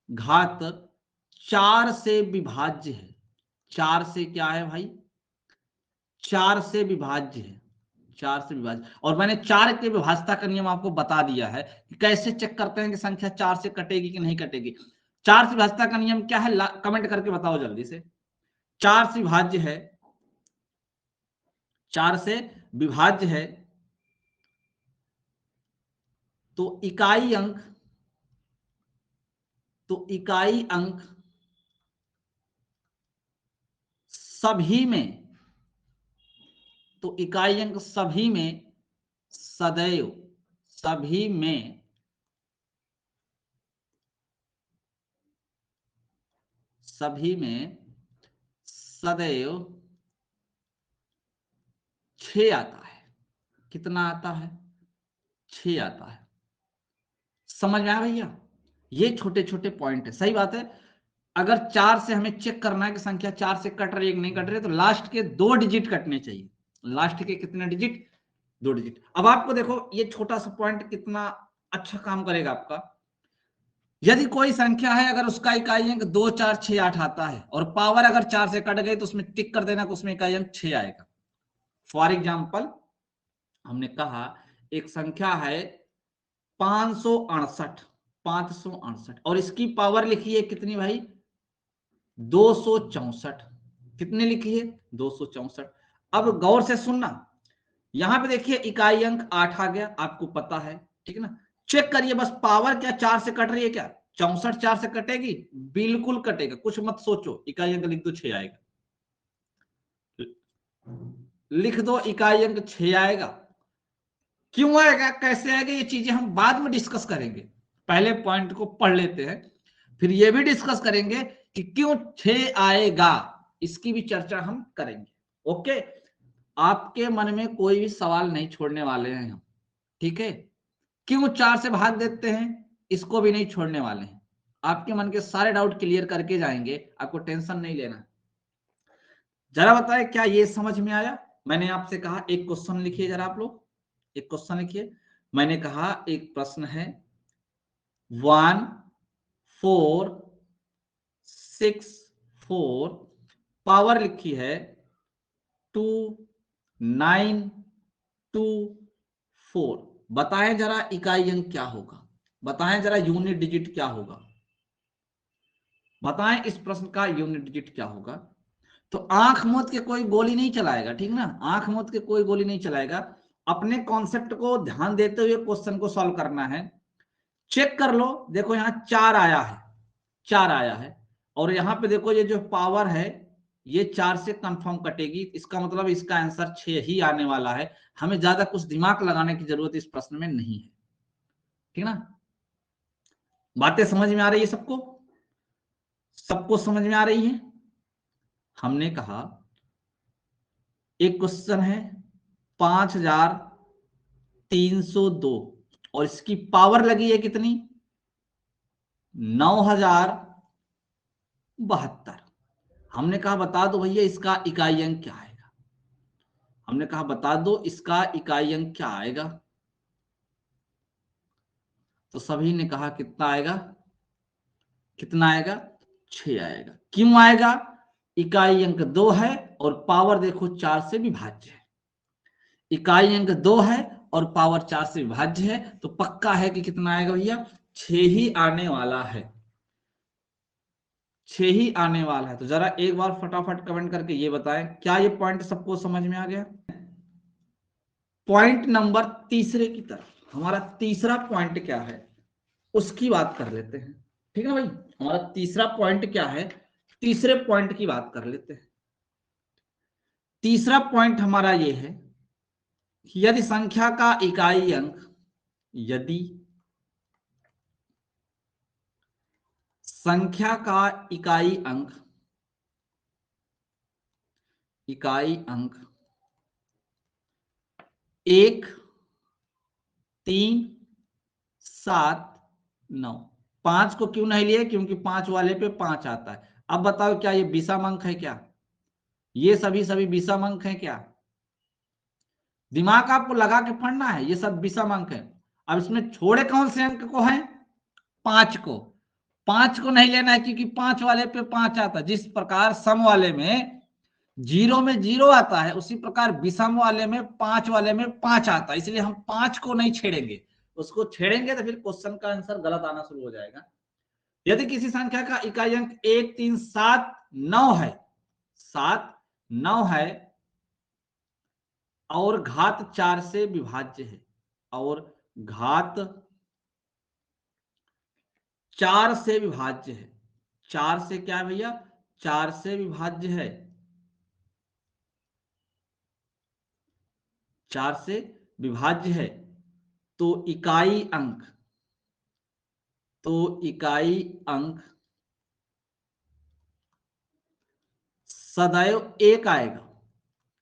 घात 4 से विभाज्य है। 4 से क्या है भाई, 4 से विभाज्य है, 4 से विभाज्य। और मैंने 4 के विभाज्यता का नियम आपको बता दिया है कि कैसे चेक करते हैं कि संख्या 4 से कटेगी कि नहीं कटेगी। 4 से विभाज्यता का नियम क्या है, कमेंट करके बताओ जल्दी से। 4 से विभाज्य है, 4 से विभाज्य है तो इकाई अंक, सभी में, तो इकाई अंक सभी में सदैव, सभी में सदैव 6 आता है। कितना आता है, 6 आता है। समझ में आया भैया, ये छोटे छोटे पॉइंट है, सही बात है। अगर 4 से हमें चेक करना है कि संख्या 4 से कट रही है कि नहीं कट रही है, तो लास्ट के 2 डिजिट कटने चाहिए। लास्ट के कितने डिजिट, 2 डिजिट। अब आपको देखो ये छोटा सा पॉइंट कितना अच्छा काम करेगा आपका। यदि कोई संख्या है, अगर उसका इकाई अंक 2 4 6 8 आता है और पावर अगर 4 से कट गई, तो उसमें टिक कर देना कि उसमें इकाई अंक 6 आएगा। फॉर एग्जाम्पल हमने कहा एक संख्या है 568, 568 और इसकी पावर लिखी है कितनी भाई 264। कितने लिखी है 264। अब गौर से सुनना, यहां पे देखिए इकाई अंक 8 आ गया, आपको पता है, ठीक है ना। चेक करिए बस पावर क्या 4 से कट रही है क्या, 64 4 से कटेगी, बिल्कुल कटेगा, कुछ मत सोचो, इकाई अंक लिख दो 6 आएगा, लिख दो इकाई अंक 6 आएगा। क्यों आएगा कैसे आएगा ये चीजें हम बाद में डिस्कस करेंगे, पहले पॉइंट को पढ़ लेते हैं, फिर ये भी डिस्कस करेंगे कि क्यों 6 आएगा, इसकी भी चर्चा हम करेंगे। ओके, आपके मन में कोई भी सवाल नहीं छोड़ने वाले हैं हम, ठीक है। क्यों 4 से भाग देते हैं, इसको भी नहीं छोड़ने वाले हैं, आपके मन के सारे डाउट क्लियर करके जाएंगे, आपको टेंशन नहीं लेना। जरा बताए क्या ये समझ में आया। मैंने आपसे कहा एक क्वेश्चन लिखिए, जरा आप लोग एक क्वेश्चन लिखिए। मैंने कहा एक प्रश्न है 1 4 6 4, पावर लिखी है 2 9 2 4। बताएं जरा इकाई अंक क्या होगा, बताएं जरा यूनिट डिजिट क्या होगा, बताएं इस प्रश्न का यूनिट डिजिट क्या होगा। तो आंख मूंद के कोई गोली नहीं चलाएगा, ठीक ना, आंख मूंद के कोई गोली नहीं चलाएगा, अपने कॉन्सेप्ट को ध्यान देते हुए क्वेश्चन को सॉल्व करना है। चेक कर लो, देखो यहाँ 4 आया है, 4 आया है, और यहाँ पे देखो ये जो पावर है ये 4 से कंफर्म कटेगी, इसका मतलब इसका आंसर 6 ही आने वाला है। हमें ज्यादा कुछ दिमाग लगाने की जरूरत इस प्रश्न में नहीं है, ठीक ना। बातें समझ में आ रही है सबको, सबको समझ में आ रही है। हमने कहा एक क्वेश्चन है 5302 और इसकी पावर लगी है कितनी 9072। हमने कहा बता दो भैया इसका इकाई अंक क्या आएगा, हमने कहा बता दो इसका इकाई अंक क्या आएगा, तो सभी ने कहा कितना आएगा, कितना आएगा 6 आएगा। क्यों आएगा, इकाई अंक 2 है और पावर देखो 4 से विभाज्य है, इकाई अंक 2 है और पावर 4 से विभाज्य है, तो पक्का है कि कितना आएगा भैया 6 ही आने वाला है, 6 ही आने वाला है। तो जरा एक बार फटाफट कमेंट करके ये बताएं क्या ये पॉइंट सबको समझ में आ गया। पॉइंट नंबर तीसरे की तरफ, हमारा तीसरा पॉइंट क्या है उसकी बात कर लेते हैं, ठीक है भाई। हमारा तीसरा पॉइंट क्या है, तीसरे पॉइंट की बात कर लेते हैं। तीसरा पॉइंट हमारा ये है कि यदि संख्या का इकाई अंक, यदि संख्या का इकाई अंक, इकाई अंक 1 3 7 9, 5 को क्यों नहीं लिए, क्योंकि 5 वाले पे 5 आता है। अब बताओ क्या ये विषम अंक है क्या, ये सभी सभी विषम अंक है क्या, दिमाग आपको लगा के पढ़ना है, ये सब विषम अंक है। अब इसमें छोड़े कौन से अंक को है, 5 को, 5 को नहीं लेना है क्योंकि 5 वाले पे 5 आता है। जिस प्रकार सम वाले में 0 में 0 आता है उसी प्रकार विषम वाले में 5 वाले में 5 आता है, इसलिए हम 5 को नहीं छेड़ेंगे, उसको छेड़ेंगे तो फिर क्वेश्चन का आंसर गलत आना शुरू हो जाएगा। यदि किसी संख्या का इकाई अंक 1 3 7 9 है, 7 9 है और घात 4 से विभाज्य है, और घात 4 से विभाज्य है, 4 से क्या है भैया 4 से विभाज्य है, 4 से विभाज्य है, तो इकाई अंक, तो इकाई अंक सदैव 1 आएगा।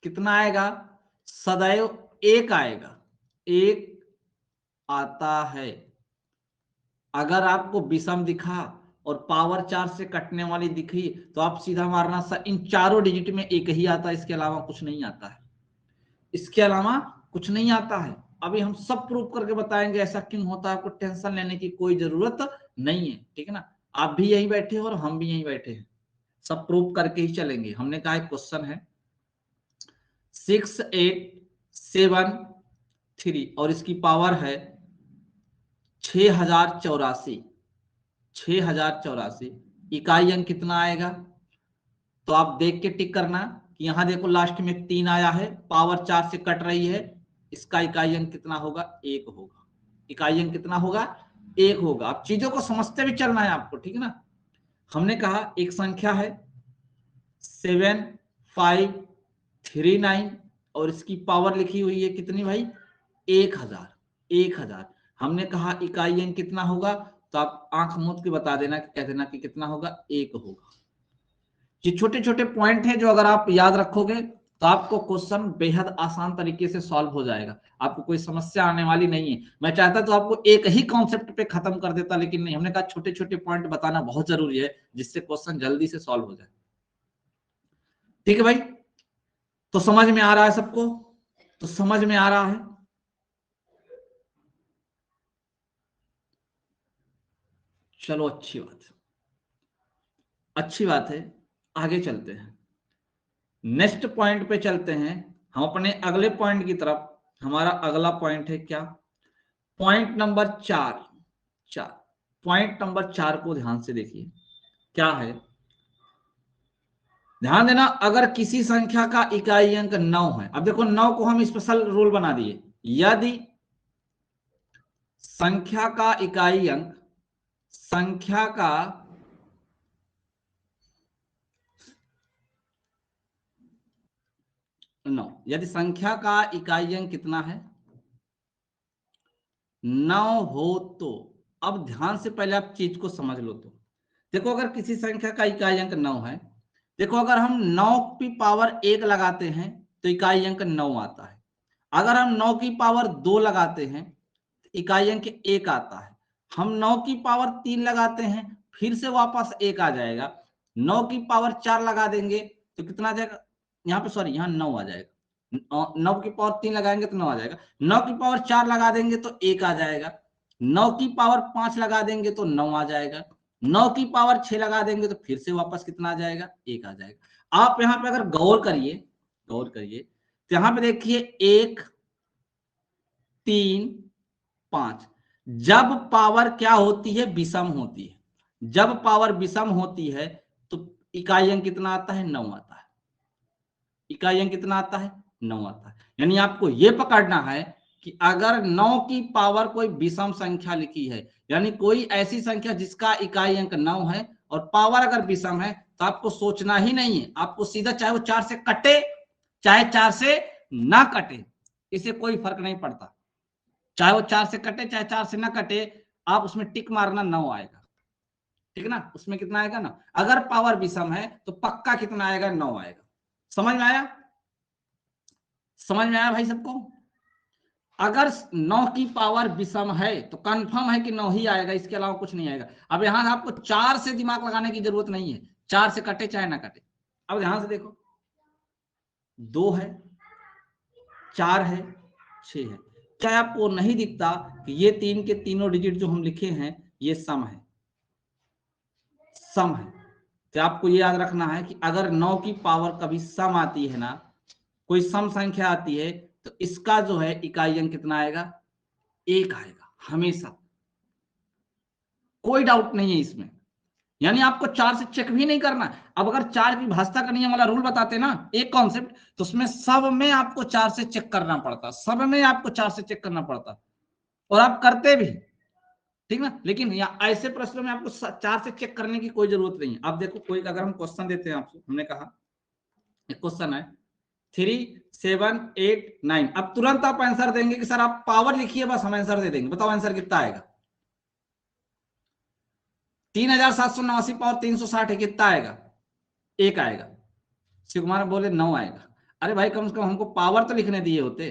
कितना आएगा, सदैव 1 आएगा, 1 आता है। अगर आपको विषम दिखा और पावर 4 से कटने वाली दिखी तो आप सीधा मारना सर इन चारों डिजिट में 1 ही आता है, इसके अलावा कुछ नहीं आता है, इसके अलावा कुछ नहीं आता है। अभी हम सब प्रूफ करके बताएंगे ऐसा क्यों होता है, आपको टेंशन लेने की कोई जरूरत नहीं है, ठीक है ना। आप भी यहीं बैठे हो और हम भी यहीं बैठे हैं, सब प्रूफ करके ही चलेंगे। हमने कहा एक क्वेश्चन है 6873 और इसकी पावर है 6084, 6084 इकाई अंक कितना आएगा? तो आप देख के टिक करना कि यहां देखो लास्ट में 3 आया है, पावर 4 से कट रही है, इसका इकाई अंक कितना होगा? 1 होगा। इकाई अंक कितना होगा? 1 होगा। आप चीजों को समझते भी चलना है आपको, ठीक है ना। हमने कहा एक संख्या है 7539 और इसकी पावर लिखी हुई है कितनी भाई? 1000। 1000 हमने कहा इकाई अंक कितना होगा? तो आप आंख मूंद के बता देना, कह देना कि कितना होगा? 1 होगा। ये छोटे छोटे पॉइंट हैं जो अगर आप याद रखोगे तो आपको क्वेश्चन बेहद आसान तरीके से सॉल्व हो जाएगा, आपको कोई समस्या आने वाली नहीं है। मैं चाहता तो आपको एक ही कॉन्सेप्ट पे खत्म कर देता, लेकिन नहीं, हमने कहा छोटे छोटे पॉइंट बताना बहुत जरूरी है जिससे क्वेश्चन जल्दी से सॉल्व हो जाए। ठीक है भाई, तो समझ में आ रहा है सबको? तो समझ में आ रहा है? चलो अच्छी बात है, अच्छी बात है। आगे चलते हैं, नेक्स्ट पॉइंट पे चलते हैं हम अपने अगले पॉइंट की तरफ। हमारा अगला पॉइंट है क्या? Point number 4। पॉइंट नंबर 4 को ध्यान से देखिए, क्या है? ध्यान देना, अगर किसी संख्या का इकाई अंक 9 है, अब देखो 9 को हम स्पेशल रूल बना दिए, यदि संख्या का इकाई अंक, संख्या का नौ, यदि संख्या का इकाई अंक कितना है? 9 हो तो, अब ध्यान से पहले आप चीज को समझ लो। तो देखो, अगर किसी संख्या का इकाई अंक 9 है, देखो अगर हम 9 की पावर 1 लगाते हैं तो इकाई अंक 9 आता है। अगर हम 9 की पावर 2 लगाते हैं तो इकाई अंक 1 आता है। हम 9 की पावर 3 लगाते हैं, फिर से वापस 1 आ जाएगा। 9 की पावर 4 लगा देंगे तो कितना आ जाएगा? यहाँ पे सॉरी, यहाँ 9 आ जाएगा। 9 की पावर 3 लगाएंगे तो 9 आ जाएगा। 9 की पावर 4 लगा देंगे तो 1 आ जाएगा। 9 की पावर 5 लगा देंगे तो 9 आ जाएगा। 9 की पावर 6 लगा देंगे तो फिर से वापस कितना आ जाएगा? 1 आ जाएगा। आप यहाँ पे अगर गौर करिए, गौर करिए तो यहाँ पे देखिए 1 3 5, जब पावर क्या होती है? विषम होती है। जब पावर विषम होती है तो इकाई अंक कितना आता है? 9 आता है। इकाई अंक कितना आता है? 9 आता है। यानी आपको यह पकड़ना है कि अगर 9 की पावर कोई विषम संख्या लिखी है, यानी कोई ऐसी संख्या जिसका इकाई अंक 9 है और पावर अगर विषम है, तो आपको सोचना ही नहीं है, आपको सीधा, चाहे वो 4 से कटे चाहे 4 से ना कटे, इसे कोई फर्क नहीं पड़ता। चाहे वो 4 से कटे चाहे 4 से ना कटे, आप उसमें टिक मारना, 9 आएगा। ठीक है ना, उसमें कितना आएगा? 9। अगर पावर विषम है तो पक्का कितना आएगा? 9 आएगा। समझ में आया? समझ में आया भाई सबको? अगर 9 की पावर विषम है तो कंफर्म है कि 9 ही आएगा, इसके अलावा कुछ नहीं आएगा। अब यहां आपको 4 से दिमाग लगाने की जरूरत नहीं है, 4 से कटे चाहे ना कटे। अब ध्यान से देखो, 2 है, 4 है, 6 है। क्या आपको नहीं दिखता कि ये 3 के तीनों डिजिट जो हम लिखे हैं ये सम है? सम है। तो आपको ये याद रखना है कि अगर 9 की पावर कभी सम आती है ना, कोई सम संख्या आती है, तो इसका जो है इकाई अंक कितना आएगा? 1 आएगा हमेशा, कोई डाउट नहीं है इसमें। यानी आपको 4 से चेक भी नहीं करना। अब अगर 4 की भाषा का नियम वाला रूल बताते ना एक कॉन्सेप्ट, तो उसमें सब में आपको 4 से चेक करना पड़ता, सब में आपको 4 से चेक करना पड़ता, और आप करते भी, ठीक ना। लेकिन यहाँ ऐसे प्रश्नों में आपको 4 से चेक करने की कोई जरूरत नहीं है। अब देखो, कोई अगर हम क्वेश्चन देते हैं आपको, हमने कहा एक क्वेश्चन है 3789, अब तुरंत आप आंसर देंगे कि सर आप पावर लिखिए, बस हम आंसर दे देंगे। बताओ आंसर कितना आएगा? 3789 पावर 360 है, कितना आएगा? 1 आएगा। शिव कुमार बोले 9 आएगा। अरे भाई, कम से कम हमको पावर तो लिखने दिए होते।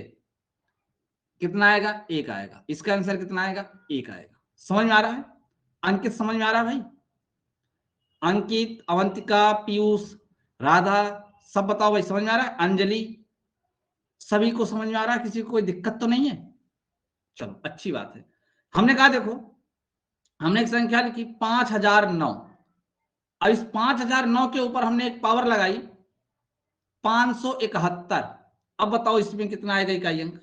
कितना आएगा? 1 आएगा। इसका आंसर कितना आएगा? 1 आएगा। समझ में आ रहा है? अंकित समझ में आ रहा है भाई? अंकित, अवंतिका, पीयूष, राधा, सब बताओ भाई, समझ में आ रहा है? अंजलि, सभी को समझ में आ रहा है? किसी को कोई दिक्कत तो नहीं है? चलो अच्छी बात है। हमने कहा देखो, हमने एक संख्या लिखी 5009। अब इस 5009 के ऊपर हमने एक पावर लगाई 571। अब बताओ इसमें कितना आएगा इकाई अंक?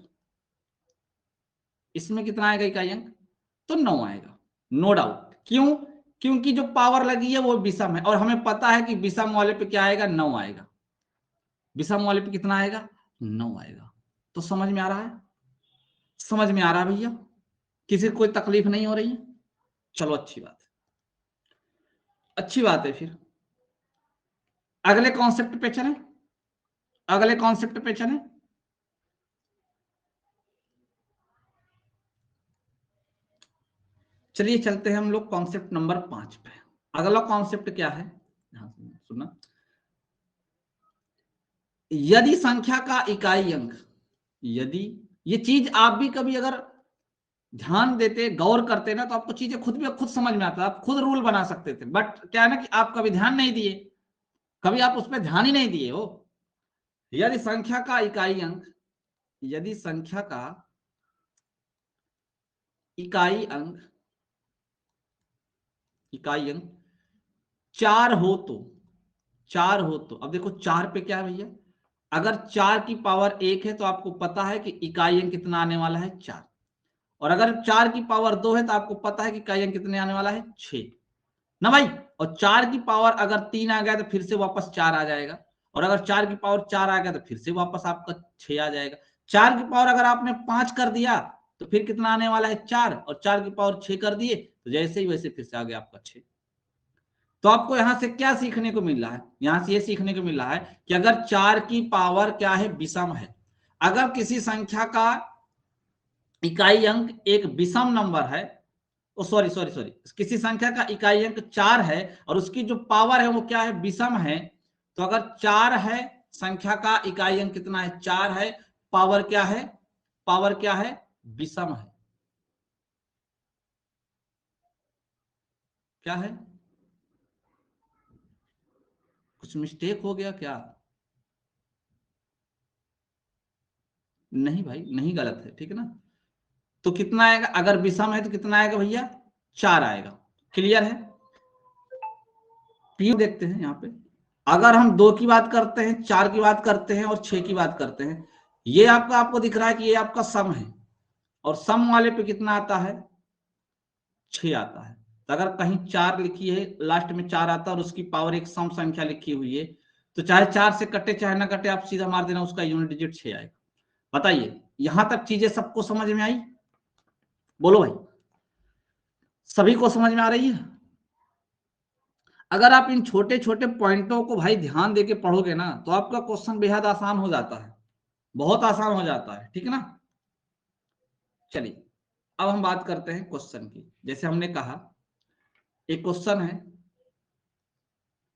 इसमें कितना आएगा इकाई अंक? तो 9 आएगा, नो डाउट। क्यों? क्योंकि जो पावर लगी है वो विषम है और हमें पता है कि विषम वाले पे क्या आएगा, 9 आएगा। विषम वाले पे कितना आएगा, 9 आएगा। तो समझ में आ रहा है, समझ में आ रहा है भैया, किसी को कोई तकलीफ नहीं हो रही है? चलो अच्छी बात है, अच्छी बात है। फिर अगले कॉन्सेप्ट पे चलें, अगले कॉन्सेप्ट पे चलें। चलिए चलते हैं हम लोग कॉन्सेप्ट नंबर 5 पे। अगला कॉन्सेप्ट क्या है, सुनना। यदि संख्या का इकाई अंक, यदि ये चीज आप भी कभी अगर ध्यान देते, गौर करते ना, तो आपको चीजें खुद समझ में आता, आप खुद रूल बना सकते थे। बट क्या है ना कि आप कभी ध्यान नहीं दिए, कभी आप उस पर ध्यान ही नहीं दिए हो। यदि संख्या का इकाई अंक, यदि संख्या का इकाई अंक, इकाई अंक 4 हो तो, 4 हो तो, अब देखो 4 पे क्या है भैया, अगर 4 की पावर 1 है तो आपको पता है कि इकाई अंक कितना आने वाला है, 4। और अगर 4 की पावर 2 है तो आपको पता है कि इकाई अंक कितने आने वाला है, 6 ना भाई। और 4 की पावर अगर 3 आ गया तो फिर से वापस 4 आ जाएगा, और अगर 4 की पावर 4 आ गया तो फिर से वापस आपका 6 आ जाएगा। 4 की पावर अगर आपने 5 कर दिया तो फिर कितना आने वाला है, 4, और 4 की पावर 6 कर दिए तो जैसे ही वैसे फिर से आ गया आपका 6। तो आपको यहां से क्या सीखने को मिल रहा है, यहां से ये सीखने को मिल रहा है कि अगर 4 की पावर क्या है, विषम है, अगर किसी संख्या का इकाई अंक एक विषम नंबर है, सॉरी सॉरी सॉरी, किसी संख्या का इकाई अंक 4 है और उसकी जो पावर है वो क्या है, विषम है, तो अगर 4 है, संख्या का इकाई अंक कितना है, 4 है, पावर क्या है, पावर क्या है, विषम है। क्या है, कुछ मिस्टेक हो गया क्या? नहीं भाई, नहीं गलत है, ठीक है ना। तो कितना आएगा, अगर विषम है तो कितना आएगा भैया, 4 आएगा। क्लियर है? पी देखते हैं यहाँ पे, अगर हम 2 की बात करते हैं, 4 की बात करते हैं और 6 की बात करते हैं, ये आपका, आपको दिख रहा है कि ये आपका सम है, और सम वाले पे कितना आता है, 6 आता है। तो अगर कहीं 4 लिखी है, लास्ट में 4 आता है और उसकी पावर एक सम संख्या लिखी हुई है, तो चाहे 4 से कटे चाहे ना कटे, आप सीधा मार देना, उसका यूनिट डिजिट 6 आएगा। बताइए, यहां तक चीजें सबको समझ में आई? बोलो भाई, सभी को समझ में आ रही है? अगर आप इन छोटे छोटे पॉइंटों को भाई ध्यान देके पढ़ोगे ना, तो आपका क्वेश्चन बेहद आसान हो जाता है, बहुत आसान हो जाता है, ठीक है ना। चलिए अब हम बात करते हैं क्वेश्चन की। जैसे हमने कहा एक क्वेश्चन है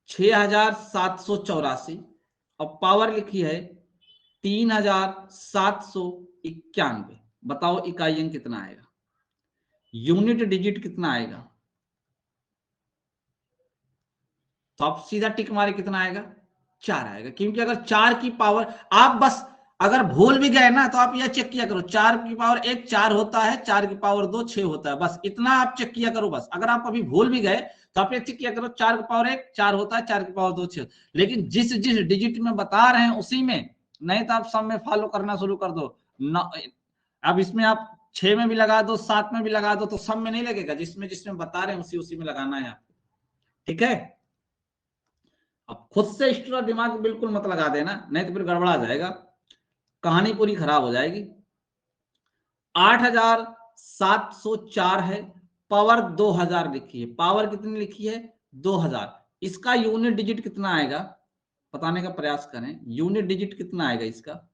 6784 और पावर लिखी है 3791। बताओ इकाई अंक कितना आएगा, यूनिट डिजिट कितना आएगा? तो आप सीधा टिक मारे, कितना आएगा, 4 आएगा। क्योंकि अगर 4 की पावर, आप बस अगर भूल भी गए ना तो आप यह चेक किया करो, 4 की पावर 1 4 होता है, 4 की पावर 2 6 होता है, बस इतना आप चेक किया करो। बस अगर आप अभी भूल भी गए तो आप ये चेक किया करो, 4 की पावर 1 4 होता है, 4 की पावर 2 6। लेकिन जिस जिस डिजिट में बता रहे हैं उसी में, नहीं तो आप सब में फॉलो करना शुरू कर दो ना। अब इसमें आप 6 में भी लगा दो, 7 में भी लगा दो, तो सब में नहीं लगेगा, जिसमें जिसमें बता रहे हैं उसी उसी में लगाना है आपको, ठीक है। अब खुद से एक्स्ट्रा दिमाग बिल्कुल मत लगा देना, नहीं तो फिर गड़बड़ा जाएगा, कहानी पूरी खराब हो जाएगी। 8704 है, पावर 2000 लिखी है, पावर कितनी लिखी है, 2000। इसका यूनिट डिजिट कितना आएगा, बताने का प्रयास करें, यूनिट डिजिट कितना आएगा इसका,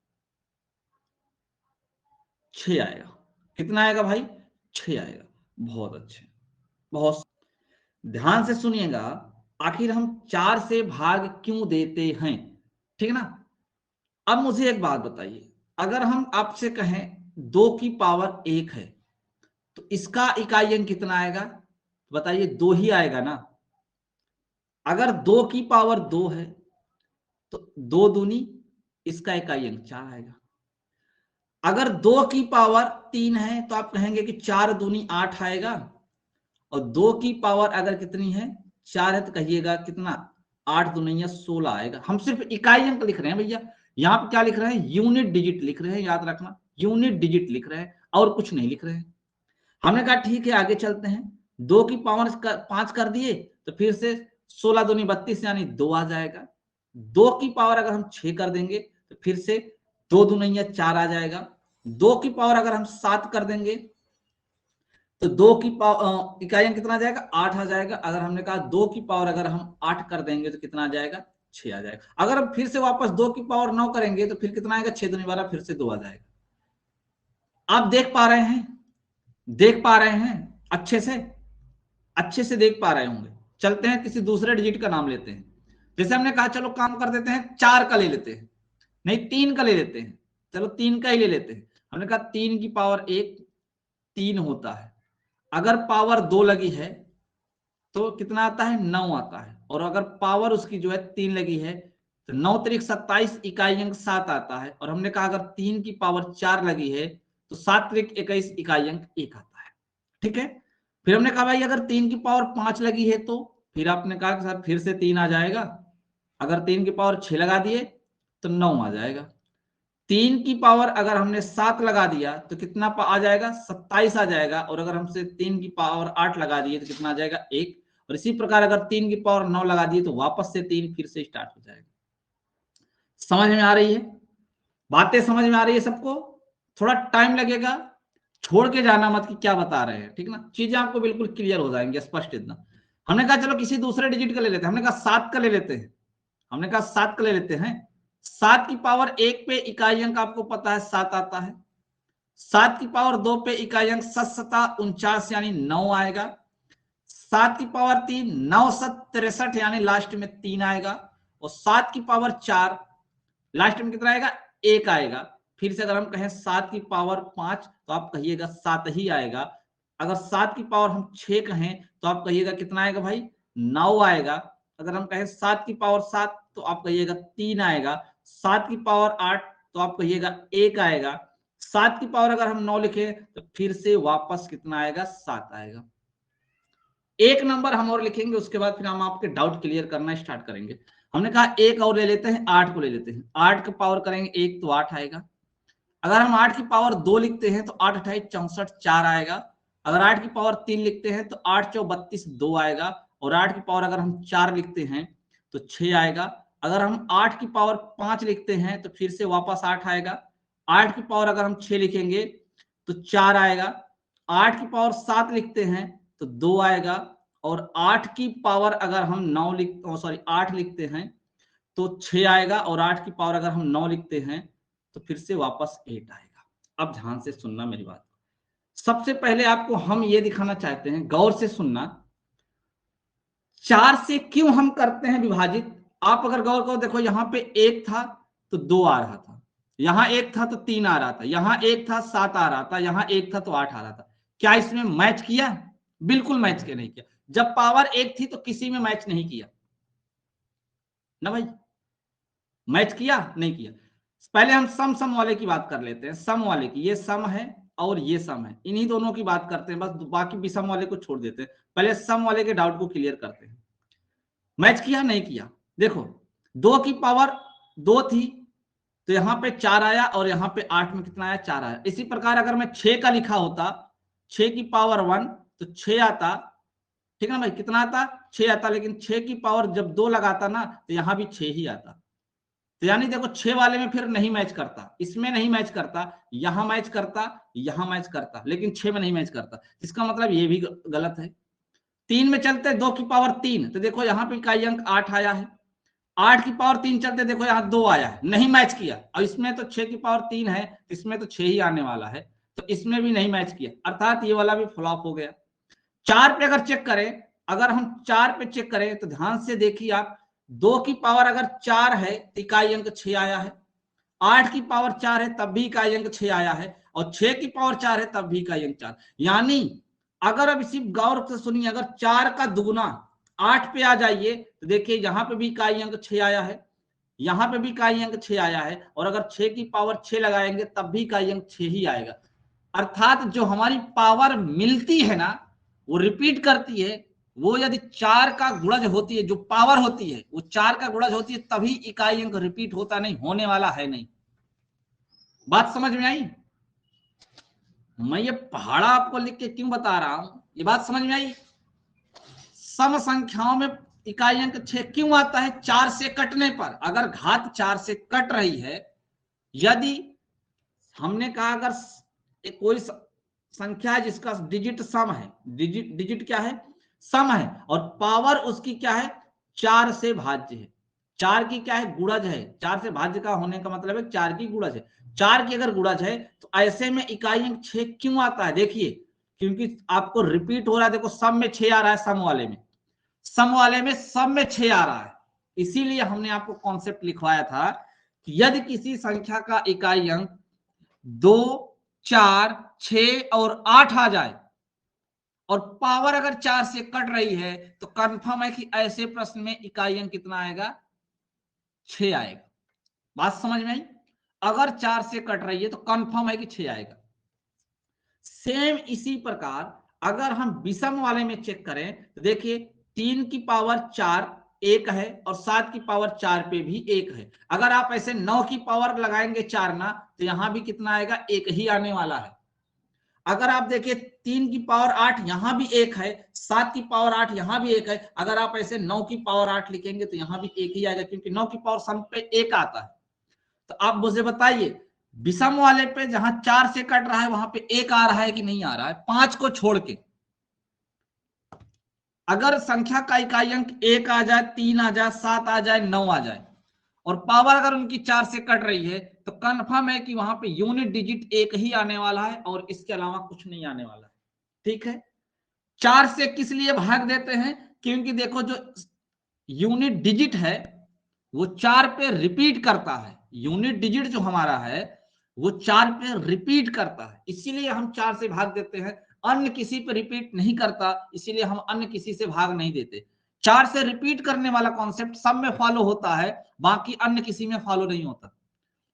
6 आएगा। कितना आएगा भाई, 6 आएगा। बहुत अच्छे, बहुत ध्यान से सुनिएगा। आखिर हम 4 से भाग क्यों देते हैं, ठीक है ना। अब मुझे एक बात बताइए, अगर हम आपसे कहें 2 की पावर 1 है तो इसका इकाई अंक कितना आएगा, बताइए, 2 ही आएगा ना। अगर 2 की पावर 2 है तो 2 दूनी, इसका इकाई अंक 4 आएगा। अगर 2 की पावर 3 है तो आप कहेंगे कि 4 दूनी 8 आएगा, और 2 की पावर अगर कितनी है, 4 है, तो कहिएगा कितना, 8 दूनिया 16 आएगा। हम सिर्फ इकाई अंक लिख रहे हैं भैया, यहाँ पे क्या लिख रहे हैं, यूनिट डिजिट लिख रहे हैं, याद रखना, यूनिट डिजिट लिख रहे हैं और कुछ नहीं लिख रहे हैं। हमने कहा ठीक है, आगे चलते हैं। 2 की पावर 5 कर दिए तो फिर से 16 दूनी 32 यानी 2 आ जाएगा। 2 की पावर अगर हम 6 कर देंगे तो फिर से 2 दूनी 4 आ जाएगा। 2 की पावर अगर हम 7 कर देंगे तो 2 की पावर इकाइयां कितना आ जाएगा, 8 आ जाएगा। अगर हमने कहा 2 की पावर अगर हम 8 कर देंगे तो कितना आ जाएगा, 6 आ जाएगा। अगर हम फिर से वापस 2 की पावर 9 करेंगे तो फिर कितना आएगा, 6 दूनी 12, फिर से 2 आ जाएगा। आप देख पा रहे हैं, देख पा रहे हैं अच्छे से देख पा रहे होंगे। चलते हैं किसी दूसरे डिजिट का नाम लेते हैं। जैसे हमने कहा चलो काम कर देते हैं, 4 का ले लेते हैं, नहीं 3 का ले लेते हैं। चलो 3 का ही ले लेते हैं। हमने कहा 3 की पावर 1 3 होता है। अगर पावर 2 लगी है तो कितना आता है, 9 आता है। और अगर पावर उसकी जो है 3 लगी है तो 9 त्रिक 27 इकाई अंक 7 आता है। और हमने कहा अगर 3 की पावर 4 लगी है तो 7 त्रिक 21 इकाई अंक 1 आता है। ठीक है। फिर हमने कहा भाई अगर 3 की पावर 5 लगी है तो फिर आपने कहा कि सर फिर से 3 आ जाएगा। अगर 3 की पावर 6 लगा दिए तो 9 आ जाएगा। 3 की पावर अगर हमने 7 लगा दिया तो कितना आ जाएगा, 27 आ जाएगा। और अगर हमसे 3 की पावर 8 लगा दिए तो कितना आ जाएगा, 1। और इसी प्रकार अगर 3 की पावर 9 लगा दिए तो वापस से 3 फिर से स्टार्ट हो जाएगा। समझ में आ रही है बातें, समझ में आ रही है सबको? थोड़ा टाइम लगेगा, छोड़ के जाना मत कि क्या बता रहे हैं, ठीक ना। चीजें आपको बिल्कुल क्लियर हो जाएंगी, स्पष्ट इतना। हमने कहा चलो किसी दूसरे डिजिट का ले लेते हैं। हमने कहा 7 का ले लेते हैं। हमने कहा 7 का ले लेते हैं। 7 की पावर 1 पे इकाई अंक आपको पता है 7 आता है। 7 की पावर 2 पे इकाई अंक 7×7 = 49 यानी 9 आएगा। 7 की पावर 3 9×7 = 63 यानी लास्ट में 3 आएगा। और 7 की पावर 4 लास्ट में कितना आएगा, 1 आएगा। फिर से अगर हम कहें 7 की पावर 5 तो आप कहिएगा 7 ही आएगा। अगर 7 की पावर हम 6 कहें तो आप कहिएगा कितना आएगा भाई, 9 आएगा। अगर हम कहें 7 की पावर 7 तो आप कहिएगा 3 आएगा। 7 की पावर 8 तो आप कहिएगा 1 आएगा। 7 की पावर अगर हम 9 लिखें तो फिर से वापस कितना आएगा, 7 आएगा। एक नंबर हम और लिखेंगे, उसके बाद फिर हम आपके डाउट क्लियर करना स्टार्ट करेंगे। हमने कहा एक और ले लेते हैं, 8 को ले लेते हैं। 8 का पावर करेंगे 1 तो 8 आएगा। अगर हम 8 की पावर 2 लिखते हैं तो 8 × 28 = 64 4 आएगा। अगर 8 की पावर 3 लिखते हैं तो 8 × 4 = 32 2 आएगा। और 8 की पावर अगर हम 4 लिखते हैं तो 6 आएगा। अगर हम 8 की पावर 5 लिखते हैं तो फिर से वापस 8 आएगा। 8 की पावर अगर हम 6 लिखेंगे तो 4 आएगा। 8 की पावर 7 लिखते हैं तो 2 आएगा। और 8 की पावर अगर हम 8 लिखते हैं तो 6 आएगा। और 8 की पावर अगर हम 9 लिखते हैं तो फिर से वापस 8 आएगा। अब ध्यान से सुनना मेरी बात। सबसे पहले आपको हम ये दिखाना चाहते हैं, गौर से सुनना, 4 से क्यों हम करते हैं विभाजित। आप अगर गौर करो, देखो यहां पे 1 था तो 2 आ रहा था, यहां 1 था तो 3 आ रहा था, यहां 1 था 7 आ रहा था, यहां 1 था तो 8 आ रहा था। क्या इसमें मैच किया? बिल्कुल मैच के नहीं किया। जब पावर 1 थी तो किसी में मैच नहीं किया ना भाई। मैच किया नहीं किया। पहले हम सम वाले की बात कर लेते हैं, सम वाले की। ये सम है और ये सम है, इन्हीं दोनों की बात करते हैं, बस बाकी विषम वाले को छोड़ देते हैं। पहले सम वाले के डाउट को क्लियर करते हैं। मैच किया नहीं किया। देखो 2 की पावर 2 थी तो यहां पे 4 आया और यहां पे 8 में कितना आया, 4 आया। इसी प्रकार अगर मैं 6 का लिखा होता, 6 की पावर 1 तो 6 आता, ठीक है ना भाई, कितना आता, 6 आता। लेकिन 6 की पावर जब 2 लगाता ना तो यहां भी 6 ही आता। तो यानी देखो 6 वाले में फिर नहीं मैच करता, इसमें नहीं मैच करता, यहां मैच करता, यहां मैच करता, लेकिन 6 में नहीं मैच करता। इसका मतलब ये भी गलत है। 3 में चलते 2 की पावर 3 तो देखो यहां पे इकाई अंक 8 आया है। 8 की पावर 3 चलते देखो यहां 2 आया है, नहीं मैच किया। और इसमें तो 6 की पावर 3 है, इसमें तो 6 ही आने वाला है, तो इसमें भी नहीं मैच किया, अर्थात ये वाला भी फ्लॉप हो गया। 4 पे अगर चेक करें, अगर हम 4 पे चेक करें तो ध्यान से देखिए आप, 2 की पावर अगर 4 है तो इकाई अंक 6 आया है। 8 की पावर 4 है तब भी इकाई अंक 6 आया है। और 6 की पावर 4 है तब भी इकाई अंक 4। यानी अगर अब इसी गौर से सुनिए, अगर 4 का दुगुना 8 पे आ जाइए तो देखिए यहां पे भी इकाई अंक 6 आया है, यहां पे भी इकाई अंक 6 आया है। और अगर 6 की पावर 6 लगाएंगे तब भी इकाई अंक 6 ही आएगा। अर्थात जो हमारी पावर मिलती है ना, वो रिपीट करती है। वो यदि 4 का गुणज होती है, जो पावर होती है वो 4 का गुणज होती है, तभी इकाई अंक रिपीट होता, नहीं होने वाला है नहीं। बात समझ में आई? मैं ये पहाड़ा आपको लिख के क्यों बता रहा हूं, ये बात समझ में आई? सम संख्याओं में इकाई अंक 6 क्यों आता है? 4 से कटने पर। अगर घात 4 से कट रही है, यदि हमने कहा अगर कोई संख्या है जिसका डिजिट सम है, डिजिट क्या है? सम है, और पावर उसकी क्या है? 4 से भाज्य है। 4 की क्या है? गुणज है। 4 से भाज्य का होने का मतलब है 4 की गुणज है। 4 की अगर गुणज है तो ऐसे में इकाई अंक 6 क्यों आता है? देखिए, क्योंकि आपको रिपीट हो रहा है। देखो, सम में 6 आ रहा है, सम वाले में, सम वाले में सम में 6 आ रहा है। इसीलिए हमने आपको कॉन्सेप्ट लिखवाया था कि यदि किसी संख्या का इकाई अंक 2, 4, 6 और 8 आ जाए और पावर अगर 4 से कट रही है तो कंफर्म है कि ऐसे प्रश्न में इकाई अंक कितना आएगा? 6 आएगा। बात समझ में आई? अगर 4 से कट रही है तो कंफर्म है कि 6 आएगा। सेम इसी प्रकार अगर हम विषम वाले में चेक करें तो देखिए, 3 की पावर 4 1 है और 7 की पावर 4 पे भी 1 है। अगर आप ऐसे 9 की पावर लगाएंगे 4 ना, तो यहां भी कितना आएगा? 1 ही आने वाला है। अगर आप देखिए 3 की पावर 8 यहां भी 1 है, 7 की पावर 8 यहां भी 1 है। अगर आप ऐसे 9 की पावर 8 लिखेंगे तो यहां भी 1 ही आएगा, क्योंकि 9 की पावर सम पे 1 आता है। तो आप मुझे बताइए, विषम वाले पे जहां 4 से कट रहा है वहां पे 1 आ रहा है कि नहीं आ रहा है? 5 को छोड़ के अगर संख्या का इकाई अंक 1 आ जाए, 3 आ जाए, 7 आ जाए, 9 आ जाए और पावर अगर उनकी 4 से कट रही है तो कंफर्म है कि वहां पे यूनिट डिजिट 1 ही आने वाला है और इसके अलावा कुछ नहीं आने वाला है। ठीक है? 4 से किस लिए भाग देते हैं? क्योंकि देखो, जो यूनिट डिजिट है वो 4 पे रिपीट करता है। यूनिट डिजिट जो हमारा है वो 4 पे रिपीट करता है, इसीलिए हम 4 से भाग देते हैं। अन्य किसी पे रिपीट नहीं करता, इसीलिए हम अन्य किसी से भाग नहीं देते। 4 से रिपीट करने वाला कॉन्सेप्ट सब में फॉलो होता है, बाकी अन्य किसी में फॉलो नहीं होता।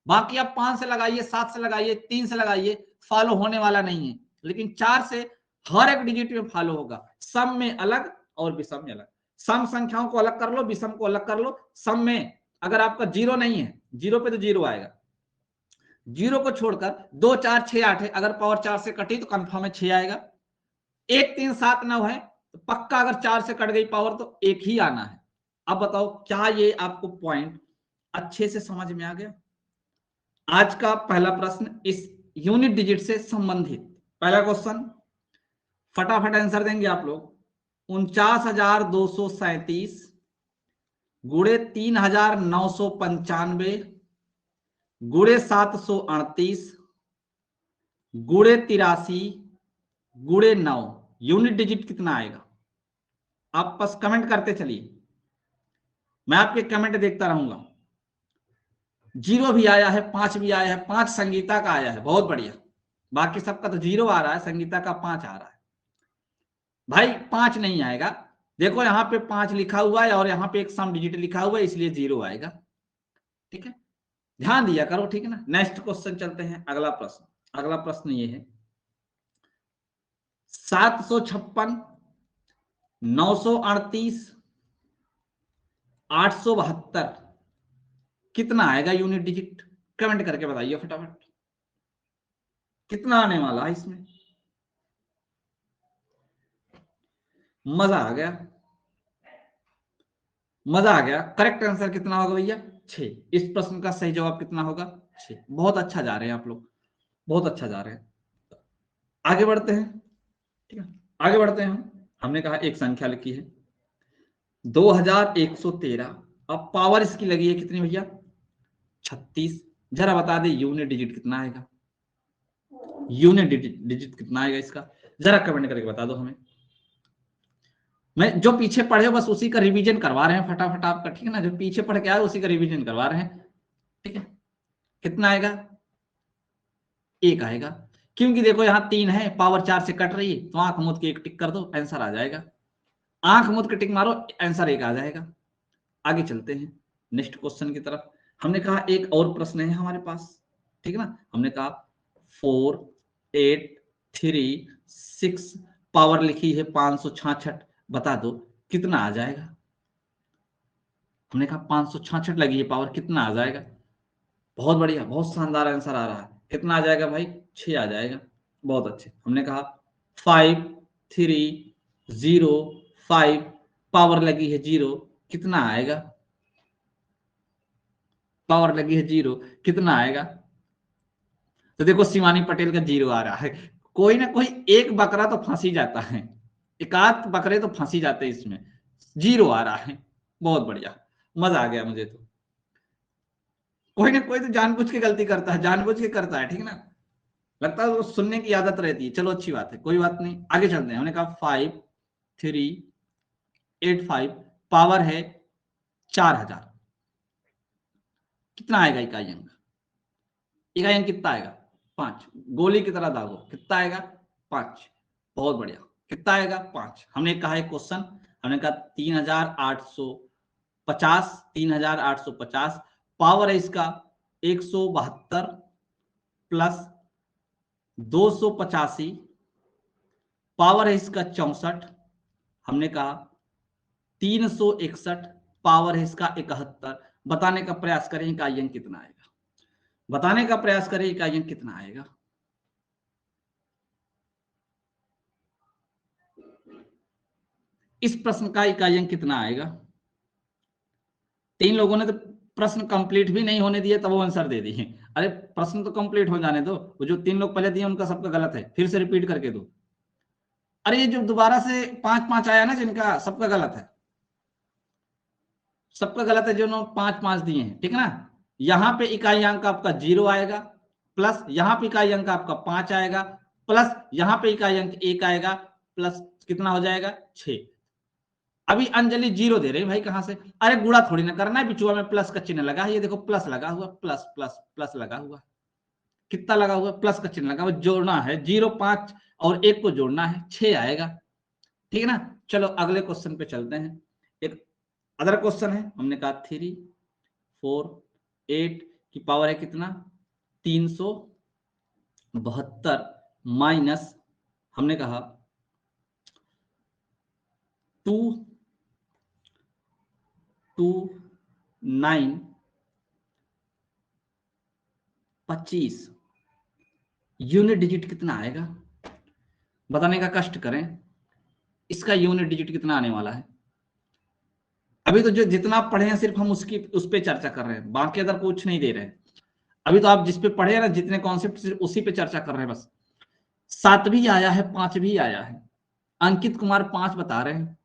बाकी आप 5 से लगाइए, 7 से लगाइए, 3 से लगाइए, फॉलो होने वाला नहीं है। लेकिन 4 से हर एक डिजिट में फॉलो होगा। सम में अलग और विषम में अलग। सम संख्याओं को अलग कर लो, विषम को अलग कर लो। सम में अगर आपका 0 नहीं है, 0 पे तो 0 आएगा। 0 को छोड़कर 2, 4, 6, 8 है, अगर पावर 4 से कटी तो कंफर्म है 6 आएगा। 1, 3, 7, 9 है तो पक्का अगर 4 से कट गई पावर तो 1 ही आना है। अब बताओ, क्या ये आपको पॉइंट अच्छे से समझ में आ गया? आज का पहला प्रश्न इस यूनिट डिजिट से संबंधित पहला क्वेश्चन, फटाफट आंसर देंगे आप लोग। 49,237 गुणे 3,995 गुणे 738 गुणे 83 गुणे 9, यूनिट डिजिट कितना आएगा? आप बस कमेंट करते चलिए, मैं आपके कमेंट देखता रहूंगा। 0 भी आया है, 5 भी आया है, 5 संगीता का आया है, बहुत बढ़िया। बाकी सबका तो 0 आ रहा है, संगीता का 5 आ रहा है। भाई 5 नहीं आएगा। देखो, यहां पे 5 लिखा हुआ है और यहां पे एक सम डिजिट लिखा हुआ है, इसलिए 0 आएगा। ठीक है, ध्यान दिया करो। ठीक है ना? नेक्स्ट क्वेश्चन चलते हैं। अगला प्रश्न, अगला प्रश्न ये है, 756 938 872 कितना आएगा यूनिट डिजिट? कमेंट करके बताइए फटाफट, कितना आने वाला है इसमें? मजा आ गया, मजा आ गया। करेक्ट आंसर कितना होगा भैया? 6। इस प्रश्न का सही जवाब कितना होगा? 6। बहुत अच्छा जा रहे हैं आप लोग, बहुत अच्छा जा रहे हैं। आगे बढ़ते हैं। ठीक है, आगे बढ़ते हैं। हमने कहा एक संख्या लिखी है 2113, अब पावर इसकी लगी है कितनी भैया? 36। जरा बता दे यूनिट डिजिट कितना आएगा? यूनिट डिजिट कितना आएगा इसका? जरा कमेंट करके बता दो हमें। मैं जो पीछे पढ़े बस उसी का रिवीजन करवा रहे हैं फटाफट आपका। ठीक है ना? जो पीछे पढ़ के आए उसी का रिवीजन करवा रहे हैं। ठीक है, कितना आएगा? 1 आएगा, क्योंकि देखो यहाँ 3 है, पावर 4 से कट रही है, तो आंख मूंद के एक टिक कर दो, आंसर आ जाएगा। आंख मूंद के टिक मारो, आंसर 1 आ जाएगा। आगे चलते हैं नेक्स्ट क्वेश्चन की तरफ। हमने कहा एक और प्रश्न है हमारे पास। ठीक है ना? हमने कहा 4, 8, 3, 6 पावर लिखी है 566, बता दो कितना आ जाएगा? हमने कहा 566 लगी है पावर, कितना आ जाएगा? बहुत बढ़िया, बहुत शानदार आंसर आ रहा है। कितना आ जाएगा भाई? 6 आ जाएगा। बहुत अच्छे। हमने कहा 5, 3, 0, 5 पावर लगी है 0, कितना आएगा? पावर लगी है 0, कितना आएगा? तो देखो शिवानी पटेल का 0 आ रहा है। कोई ना कोई एक बकरा तो फंस ही जाता है, एकाध बकरे तो फंस ही जाते हैं इसमें। 0 आ रहा है, बहुत बढ़िया, मजा आ गया मुझे तो। कोई ना कोई तो जानबूझ के गलती करता है, जानबूझ के करता है, ठीक ना, लगता है वो सुनने की आदत रहती है। चलो अच्छी बात है, कोई बात नहीं, आगे चलते हैं। हमने कहा 5385 पावर है 4000, कितना आएगा इकाई अंक? इकाई अंक कितना आएगा? 5। गोली की तरह दागो, कितना आएगा? 5। बहुत बढ़िया, कितना आएगा? 5। हमने कहा एक क्वेश्चन, हमने कहा 3850, 3850 पावर है इसका 172 प्लस 285, पावर है इसका 64। हमने कहा 361 पावर है इसका 71। बताने का प्रयास करें इकाई अंक कितना आएगा? बताने का प्रयास करें इकाई अंक कितना आएगा? इस प्रश्न का इकाई अंक कितना आएगा? 3 लोगों ने तो प्रश्न कंप्लीट भी नहीं होने दिए तब वो आंसर दे दिए। अरे प्रश्न तो कंप्लीट हो जाने दो, वो जो 3 लोग पहले दिए उनका सबका गलत है, फिर से रिपीट करके दो। अरे ये जो दोबारा से 5-5 आया ना, जिनका सबका गलत है, सबका गलत है, जो 5-5 दिए हैं, ठीक है ना। यहां पे इकाई अंक आपका 0 आएगा, प्लस यहां पे इकाई अंक आपका 5 आएगा, प्लस यहां पे इकाई अंक 1 आएगा, प्लस कितना हो जाएगा? 6। अभी अंजलि 0 दे रही भाई, कहां से? अरे गुणा थोड़ी ना करना है, बिचुआ में प्लस का चिन्ह लगा है, ये देखो प्लस लगा हुआ, प्लस प्लस प्लस लगा हुआ, कितना लगा हुआ? प्लस का चिन्ह लगा हुआ, जोड़ना है 0, 5 और 1 को जोड़ना है, 6 आएगा, ठीक है ना। चलो अगले क्वेश्चन पे चलते हैं। एक अदर क्वेश्चन है, हमने कहा 348 की पावर है कितना? 372 माइनस हमने कहा 22925 यूनिट डिजिट कितना आएगा? बताने का कष्ट करें, इसका यूनिट डिजिट कितना आने वाला है? अभी तो जो जितना पढ़े हैं सिर्फ हम उस पे चर्चा कर रहे हैं, बाकी अदर कुछ नहीं दे रहे हैं। अभी तो आप जिस पे पढ़े हैं ना, जितने कॉन्सेप्ट उसी पे चर्चा कर रहे हैं बस। 7 भी आया है, 5 भी आया है, अंकित कुमार 5 बता रहे हैं,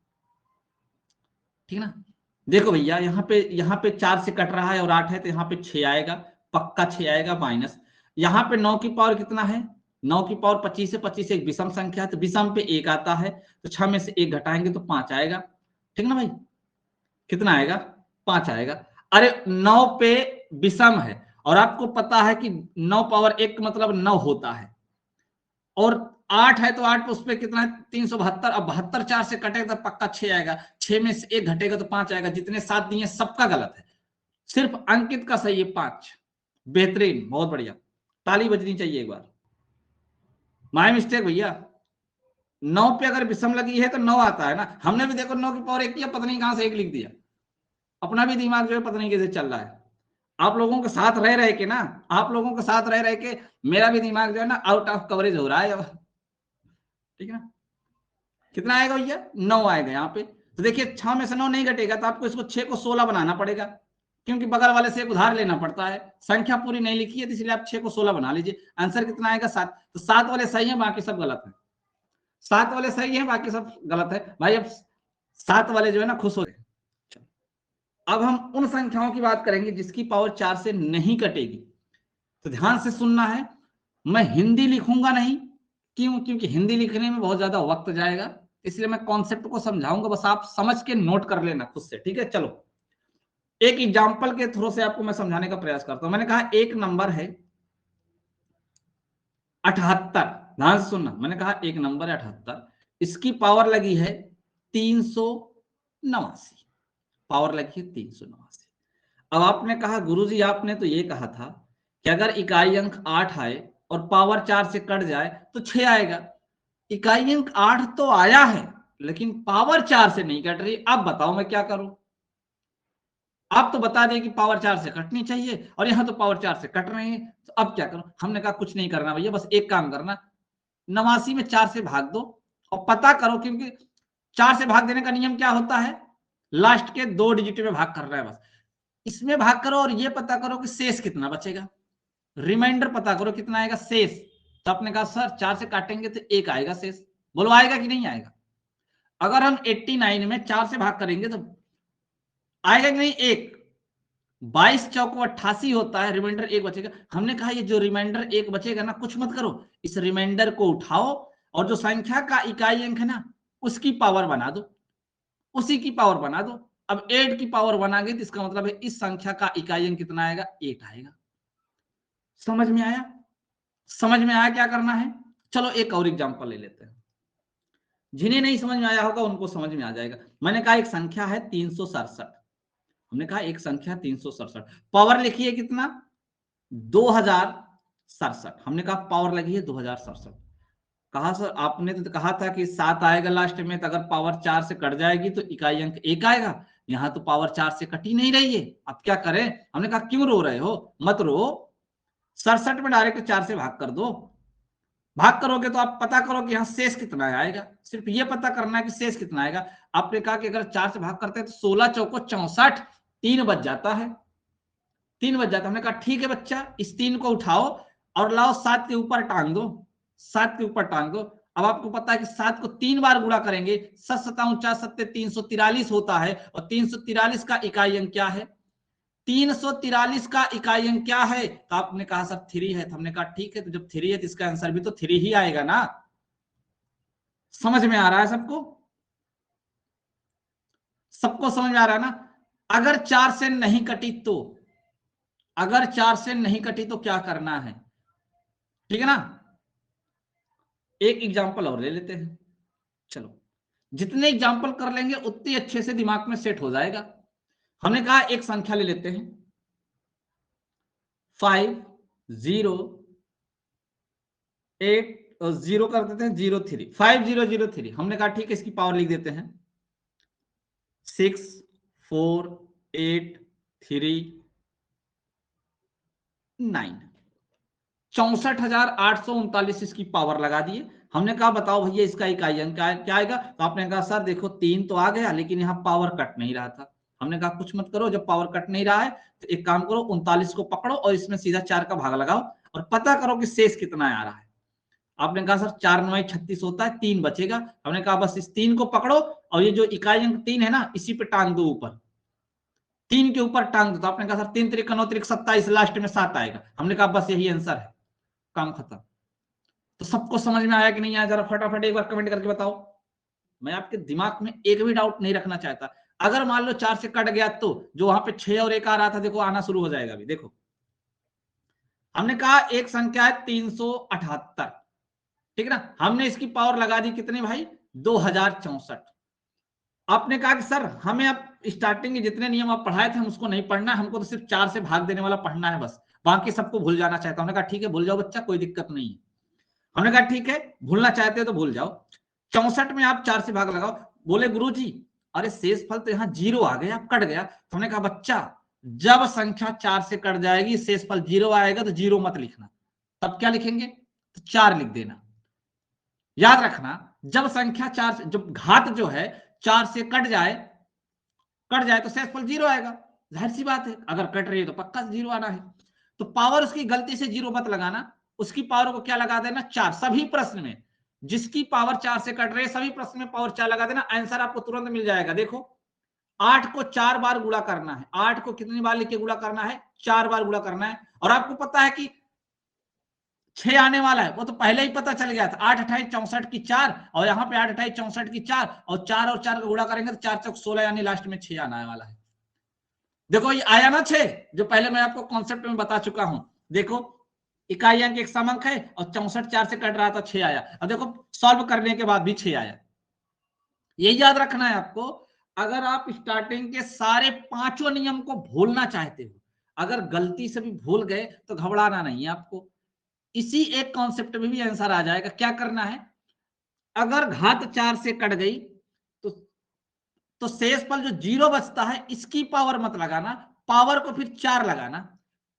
ठीक है ना। देखो भैया, यहाँ पे 4 से कट रहा है और 8 है, तो यहाँ पे 6 आएगा, पक्का 6 आएगा, माइनस यहाँ पे 9 की पावर कितना है? 9 की पावर 25 है, 25 एक विषम संख्या है, तो विषम पे 1 आता है, तो 6 में से 1 घटाएंगे तो 5 आएगा, ठीक ना भाई। कितना आएगा? 5 आएगा। अरे 9 पे विषम है, और आपको पता है कि 9 पावर 1 मतलब 9 होता है, और 8 है तो 8 पे उस पर कितना है? 372। अब 72 4 से कटेगा तो पक्का 6 आएगा, 6 में से 1 घटेगा तो 5 आएगा। जितने 7 दिए सबका गलत है, सिर्फ अंकित का सही है 5। बेहतरीन, बहुत बढ़िया, ताली बजनी चाहिए एक बार। माय मिस्टेक भैया, 9 पे अगर विषम लगी है तो 9 आता है ना। हमने भी देखो 9 की पावर 1 किया, पता नहीं कहां से 1 लिख दिया। अपना भी दिमाग जो है पता नहीं कैसे चल रहा है। आप लोगों के साथ रह रहे के ना, आप लोगों के साथ रह रहे के मेरा भी दिमाग जो है ना आउट ऑफ कवरेज हो रहा है अब, ठीक है ना। कितना आएगा भैया? 9 आएगा यहाँ पे। तो देखिए 6 में से 9 नहीं घटेगा, तो आपको इसको 6 को 16 बनाना पड़ेगा, क्योंकि बगल वाले से एक उधार लेना पड़ता है। संख्या पूरी नहीं लिखी है, तो इसलिए आप 6 को 16 बना लीजिए। आंसर कितना आएगा? 7। तो 7 वाले सही है, बाकी सब गलत है। 7 वाले सही है, बाकी सब गलत है भाई। अब 7 वाले जो है ना खुश हो गए। अब हम उन संख्याओं की बात करेंगे जिसकी पावर 4 से नहीं कटेगी। तो ध्यान से सुनना है, मैं हिंदी लिखूंगा नहीं, क्यों? क्योंकि हिंदी लिखने में बहुत ज्यादा वक्त जाएगा, इसलिए मैं कॉन्सेप्ट को समझाऊंगा, बस आप समझ के नोट कर लेना खुद से, ठीक है। चलो एक एग्जांपल के थ्रू से आपको मैं समझाने का प्रयास करता हूं। मैंने कहा एक नंबर है 78, ध्यान से सुनना, मैंने कहा एक नंबर है 78, इसकी पावर लगी है 389, पावर लगी है 389। अब आपने कहा गुरुजी आपने तो ये कहा था कि अगर इकाई अंक 8 आए और पावर 4 से कट जाए तो 6 आएगा। इकाई अंक 8 तो आया है, लेकिन पावर 4 से नहीं कट रही। अब बताओ मैं क्या करूं? आप तो बता दें कि पावर 4 से कटनी चाहिए, और यहां तो पावर 4 से कट रही है, तो अब क्या करूं? हमने कहा कुछ नहीं करना भैया, बस एक काम करना, 89 में 4 से भाग दो और पता करो, क्योंकि 4 से भाग देने का नियम क्या होता है? लास्ट के 2 डिजिट में भाग करना है बस। इसमें भाग करो और ये पता करो कि शेष कितना बचेगा, रिमाइंडर पता करो कितना आएगा शेष। तो आपने कहा सर 4 से काटेंगे तो 1 आएगा शेष। बोलो आएगा कि नहीं आएगा? अगर हम 89 में 4 से भाग करेंगे तो आएगा कि नहीं? 1। 22 चौको 88 होता है, रिमाइंडर 1 बचेगा। हमने कहा ये जो रिमाइंडर 1 बचेगा ना, कुछ मत करो, इस रिमाइंडर को उठाओ और जो संख्या का इकाई अंक है ना उसकी पावर बना दो, उसी की पावर बना दो। अब 8 की पावर बना गई तो इसका मतलब है इस संख्या का इकाई अंक कितना आएगा? 8 आएगा। समझ में आया? समझ में आया क्या करना है? चलो एक और एग्जांपल ले लेते हैं। जिन्हें नहीं समझ में आया होगा उनको समझ में आ जाएगा। मैंने कहा एक संख्या है 367। हमने कहा एक संख्या 367, पावर लिखिए कितना? 2067। हमने कहा पावर लगी है 2067। कहा सर आपने तो कहा था कि 7 आएगा लास्ट में, तो अगर पावर 4 से कट जाएगी तो इकाई अंक 1 आएगा। यहां तो पावर 4 से कट ही नहीं रही है, अब क्या करें? हमने कहा क्यों रो रहे हो? मत रो, 67 में डायरेक्ट 4 से भाग कर दो। भाग करोगे तो आप पता करो कि यहाँ शेष कितना आएगा, सिर्फ ये पता करना है कि शेष कितना आएगा। आपने कहा कि अगर 4 से भाग करते हैं तो 16 चौको 64, 3 बच जाता है, 3 बच जाता है। हमने कहा ठीक है बच्चा, इस 3 को उठाओ और लाओ 7 के ऊपर टांग दो, 7 के ऊपर टांग दो। अब आपको पता है कि 7 को 3 बार गुणा करेंगे, 7 7 4 7 343 होता है, और 343 का इकाई अंक क्या है? 343 का इकाई अंक क्या है? तो आपने कहा सर 3 है। तो हमने कहा ठीक है, तो जब 3 है तो इसका आंसर भी तो 3 ही आएगा ना। समझ में आ रहा है सबको? सबको समझ में आ रहा है ना? अगर 4 से नहीं कटी तो, अगर 4 से नहीं कटी तो क्या करना है? ठीक है ना? एक एग्जांपल और ले लेते हैं। चलो, जितने एग्जांपल कर लेंगे उतने अच्छे से दिमाग में सेट हो जाएगा। हमने कहा एक संख्या ले लेते हैं 508 जीरो कर देते हैं 03, 5003। हमने कहा ठीक है, इसकी पावर लिख देते हैं 64839, 64,839 इसकी पावर लगा दिए। हमने कहा बताओ भैया इसका इकाई अंक क्या आएगा? तो आपने कहा सर देखो 3 तो आ गया, लेकिन यहाँ पावर कट नहीं रहा था। हमने कहा कुछ मत करो, जब पावर कट नहीं रहा है तो एक काम करो, 39 को पकड़ो और इसमें सीधा 4 का भाग लगाओ और पता करो कि शेष कितना आ रहा है। आपने कहा सर 4 9 36 होता है, 3 बचेगा। हमने कहा बस इस 3 को पकड़ो और ये जो इकाई अंक 3 है ना, इसी पे टांग दो ऊपर, 3 के ऊपर टांग दो। तो आपने कहा सर 3 3 9 3 27, लास्ट में 7 आएगा। हमने कहा बस यही आंसर है, काम खत्म। तो सबको समझ में आया कि नहीं आया? जरा फटाफट एक बार कमेंट करके बताओ। मैं आपके दिमाग में एक भी डाउट नहीं रखना चाहता। अगर मान लो 4 से कट गया तो जो वहां पे 6 और 1 आ रहा था, देखो आना शुरू हो जाएगा अभी। देखो हमने कहा एक संख्या है 378, ठीक है ना? हमने इसकी पावर लगा दी कितनी भाई? 2064। आपने कहा कि सर हमें अब स्टार्टिंग के जितने नियम आप पढ़ाए थे हम उसको नहीं पढ़ना है, हमको तो सिर्फ 4 से भाग देने वाला पढ़ना है बस, बाकी सबको भूल जाना चाहता हूं। हमने कहा ठीक है, भूल जाओ बच्चा, कोई दिक्कत नहीं है। हमने कहा ठीक है, भूलना चाहते हो तो भूल जाओ। 64 में आप 4 से भाग लगाओ। बोले गुरुजी अरे शेष फल तो यहाँ 0 आ गया, कट गया। तो हमने कहा बच्चा जब संख्या 4 से कट जाएगी, शेष फल 0 आएगा तो 0 मत लिखना, तब क्या लिखेंगे? तो 4 लिख देना। याद रखना, जब संख्या 4 से, जब घात जो है 4 से कट जाए तो शेषफल 0 आएगा। जाहिर सी बात है, अगर कट रही है तो पक्का 0 आना है। तो पावर उसकी गलती से 0 मत लगाना, उसकी पावर को क्या लगा देना? 4। सभी प्रश्न में जिसकी पावर 4 से कट रही है सभी प्रश्न में पावर 4 लगा देना, आंसर आपको तुरंत मिल जाएगा। देखो 8 को 4 बार गुणा करना है, 8 को कितनी बार लिख के गुणा करना है? 4 बार गुणा करना है। और आपको पता है कि 6 आने वाला है, वो तो पहले ही पता चल गया था। 8 28 64 की 4, और यहाँ पे 8 28 64 की 4, और 4 और 4 का गुणा करेंगे तो 4 चौक 16, यानी लास्ट में 6 आने वाला है। देखो ये आया ना 6, जो पहले मैं आपको कॉन्सेप्ट में बता चुका हूं। देखो इकाई अंक एक समंक है और 64 4 से कट रहा था, 6 आया। अब देखो सॉल्व करने के बाद भी 6 आया। यही याद रखना है आपको। अगर आप स्टार्टिंग के सारे 5 नियम को भूलना चाहते हो, अगर गलती से भी भूल गए तो घबराना नहीं है आपको, इसी एक कॉन्सेप्ट में भी आंसर आ जाएगा। क्या करना है? अगर घात 4 से कट गई तो शेषफल जो 0 बचता है इसकी पावर मत लगाना, पावर को फिर 4 लगाना।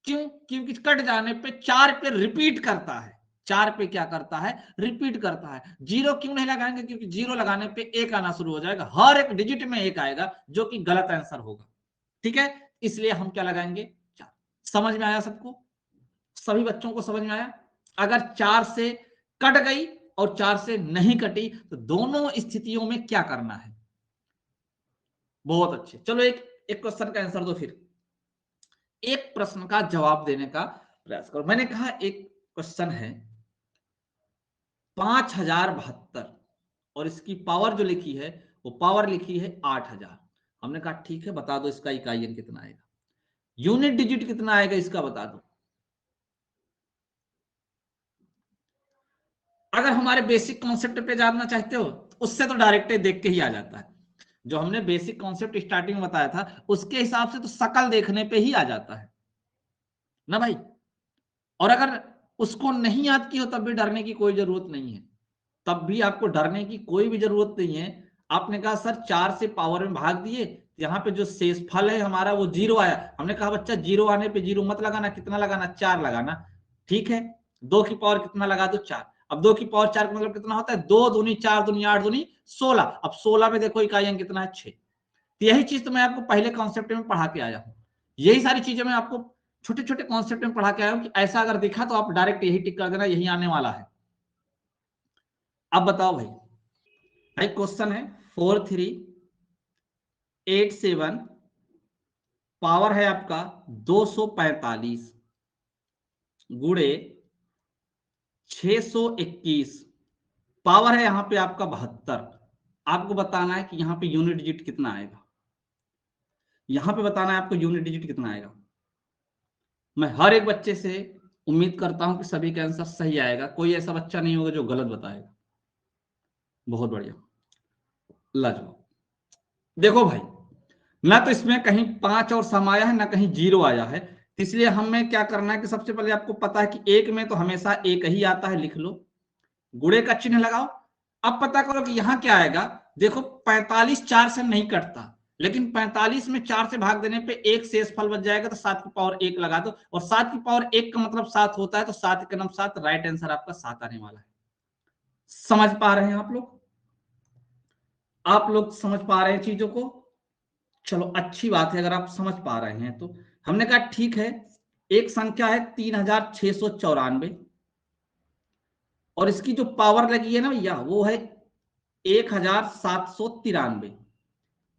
क्यों? क्योंकि कट जाने पे 4 पे रिपीट करता है, 4 पे क्या करता है, रिपीट करता है। 0 क्यों नहीं लगाएंगे, क्योंकि 0 लगाने पे 1 आना शुरू हो जाएगा, हर एक डिजिट में 1 आएगा, जो कि गलत आंसर होगा। ठीक है, इसलिए हम क्या लगाएंगे, 4। समझ में आया सबको, सभी बच्चों को समझ में आया? अगर 4 से कट गई और 4 से नहीं कटी तो दोनों स्थितियों में क्या करना है। बहुत अच्छे, चलो एक क्वेश्चन का आंसर दो, फिर एक प्रश्न का जवाब देने का प्रयास करो। मैंने कहा एक क्वेश्चन है 5072 और इसकी पावर जो लिखी है वो पावर लिखी है 8000। हमने कहा ठीक है, बता दो इसका इकाई अंक कितना आएगा, यूनिट डिजिट कितना आएगा इसका बता दो। अगर हमारे बेसिक कॉन्सेप्ट पे जानना चाहते हो उससे तो डायरेक्ट देख के ही आ जाता है, जो हमने बेसिक कॉन्सेप्ट स्टार्टिंग में बताया था उसके हिसाब से तो शकल देखने पे ही आ जाता है ना भाई। और अगर उसको नहीं याद की हो तब भी डरने की कोई जरूरत नहीं है, तब भी आपको डरने की कोई भी जरूरत नहीं है। आपने कहा सर 4 से पावर में भाग दिए, यहाँ पे जो शेष फल है हमारा वो 0 आया। हमने कहा बच्चा 0 आने पे 0 मत लगाना, कितना लगाना, 4 लगाना। ठीक है, 2 की पावर कितना लगा दो, 4। अब 2 की पावर 4 का मतलब कितना होता है, 2 दूनी 4 दूनी 8 दूनी 16। अब 16 में देखो इकाई अंक कितना है, 6। यही चीज तो मैं आपको पहले कॉन्सेप्ट में पढ़ा के आया हूँ, यही सारी चीजें मैं आपको छोटे छोटे कॉन्सेप्ट में पढ़ा के आया हूँ कि ऐसा अगर दिखा तो आप डायरेक्ट यही टिक कर देना, यही आने वाला है। अब बताओ भाई, भाई क्वेश्चन है 4387, पावर है आपका 245 गुणे 621, पावर है यहां पे आपका 72। आपको बताना है कि यहां पे यूनिट डिजिट कितना आएगा, यहां पे बताना है आपको यूनिट डिजिट कितना आएगा। मैं हर एक बच्चे से उम्मीद करता हूं कि सभी का आंसर सही आएगा, कोई ऐसा बच्चा नहीं होगा जो गलत बताएगा। बहुत बढ़िया, लाजवाब। देखो भाई, ना तो इसमें कहीं 5 और सम आया है ना कहीं 0 आया है, इसलिए हमें क्या करना है कि सबसे पहले आपको पता है कि एक में तो हमेशा एक ही आता है, लिख लो, गुणे का चिन्ह लगाओ। अब पता करो कि यहां क्या आएगा। देखो 45 4 से नहीं कटता, लेकिन 45 में 4 से भाग देने पे एक शेष फल बच जाएगा, तो 7 की पावर 1 लगा दो, और 7 की पावर 1 का मतलब 7 होता है, तो 7 का नाम 7, राइट आंसर आपका 7 आने वाला है। समझ पा रहे हैं आप लोग, आप लोग समझ पा रहे हैं चीजों को? चलो अच्छी बात है, अगर आप समझ पा रहे हैं तो। हमने कहा ठीक है, एक संख्या है 3694 और इसकी जो पावर लगी है ना भैया वो है 1793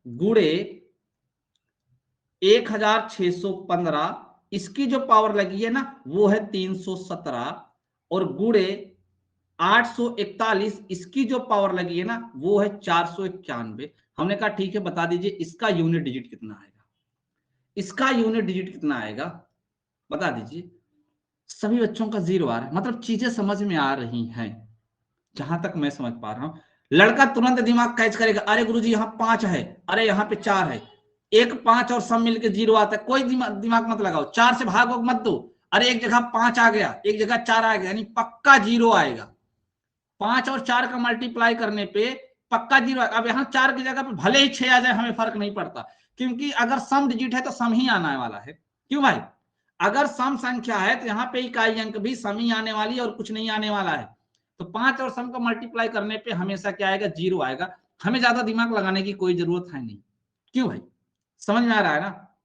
गुणे 1615, इसकी जो पावर लगी है ना वो है 317, और गुणे 841, इसकी जो पावर लगी है ना वो है 491। हमने कहा ठीक है, बता दीजिए इसका यूनिट डिजिट कितना आएगा, इसका यूनिट डिजिट कितना आएगा, बता दीजिए। सभी बच्चों का 0 आ रहा है, मतलब चीजें समझ में आ रही हैं जहां तक मैं समझ पा रहा हूं। लड़का तुरंत दिमाग कैच करेगा, अरे गुरुजी यहाँ 5 है, अरे यहाँ पे 4 है, एक 5 और सब मिलके 0 आता है। कोई दिमाग मत लगाओ, 4 से भाग मत दो, अरे एक जगह 5 आ गया एक जगह 4 आ गया, यानी पक्का 0 आएगा। 5 और 4 का मल्टीप्लाई करने पे पक्का 0 आएगा। अब यहाँ 4 की जगह पे भले ही 6 आ जाए हमें फर्क नहीं पड़ता, क्योंकि अगर सम डिजिट है तो सम ही आने वाला है। क्यों भाई, अगर सम संख्या है तो यहाँ पे इकाई अंक भी सम ही आने वाली है और कुछ नहीं आने वाला है। तो 5 और सम को मल्टीप्लाई करने पे हमेशा क्या आएगा, 0 आएगा। हमें ज्यादा दिमाग लगाने की कोई जरूरत है नहीं। क्यों भाई, समझ में आ रहा है ना,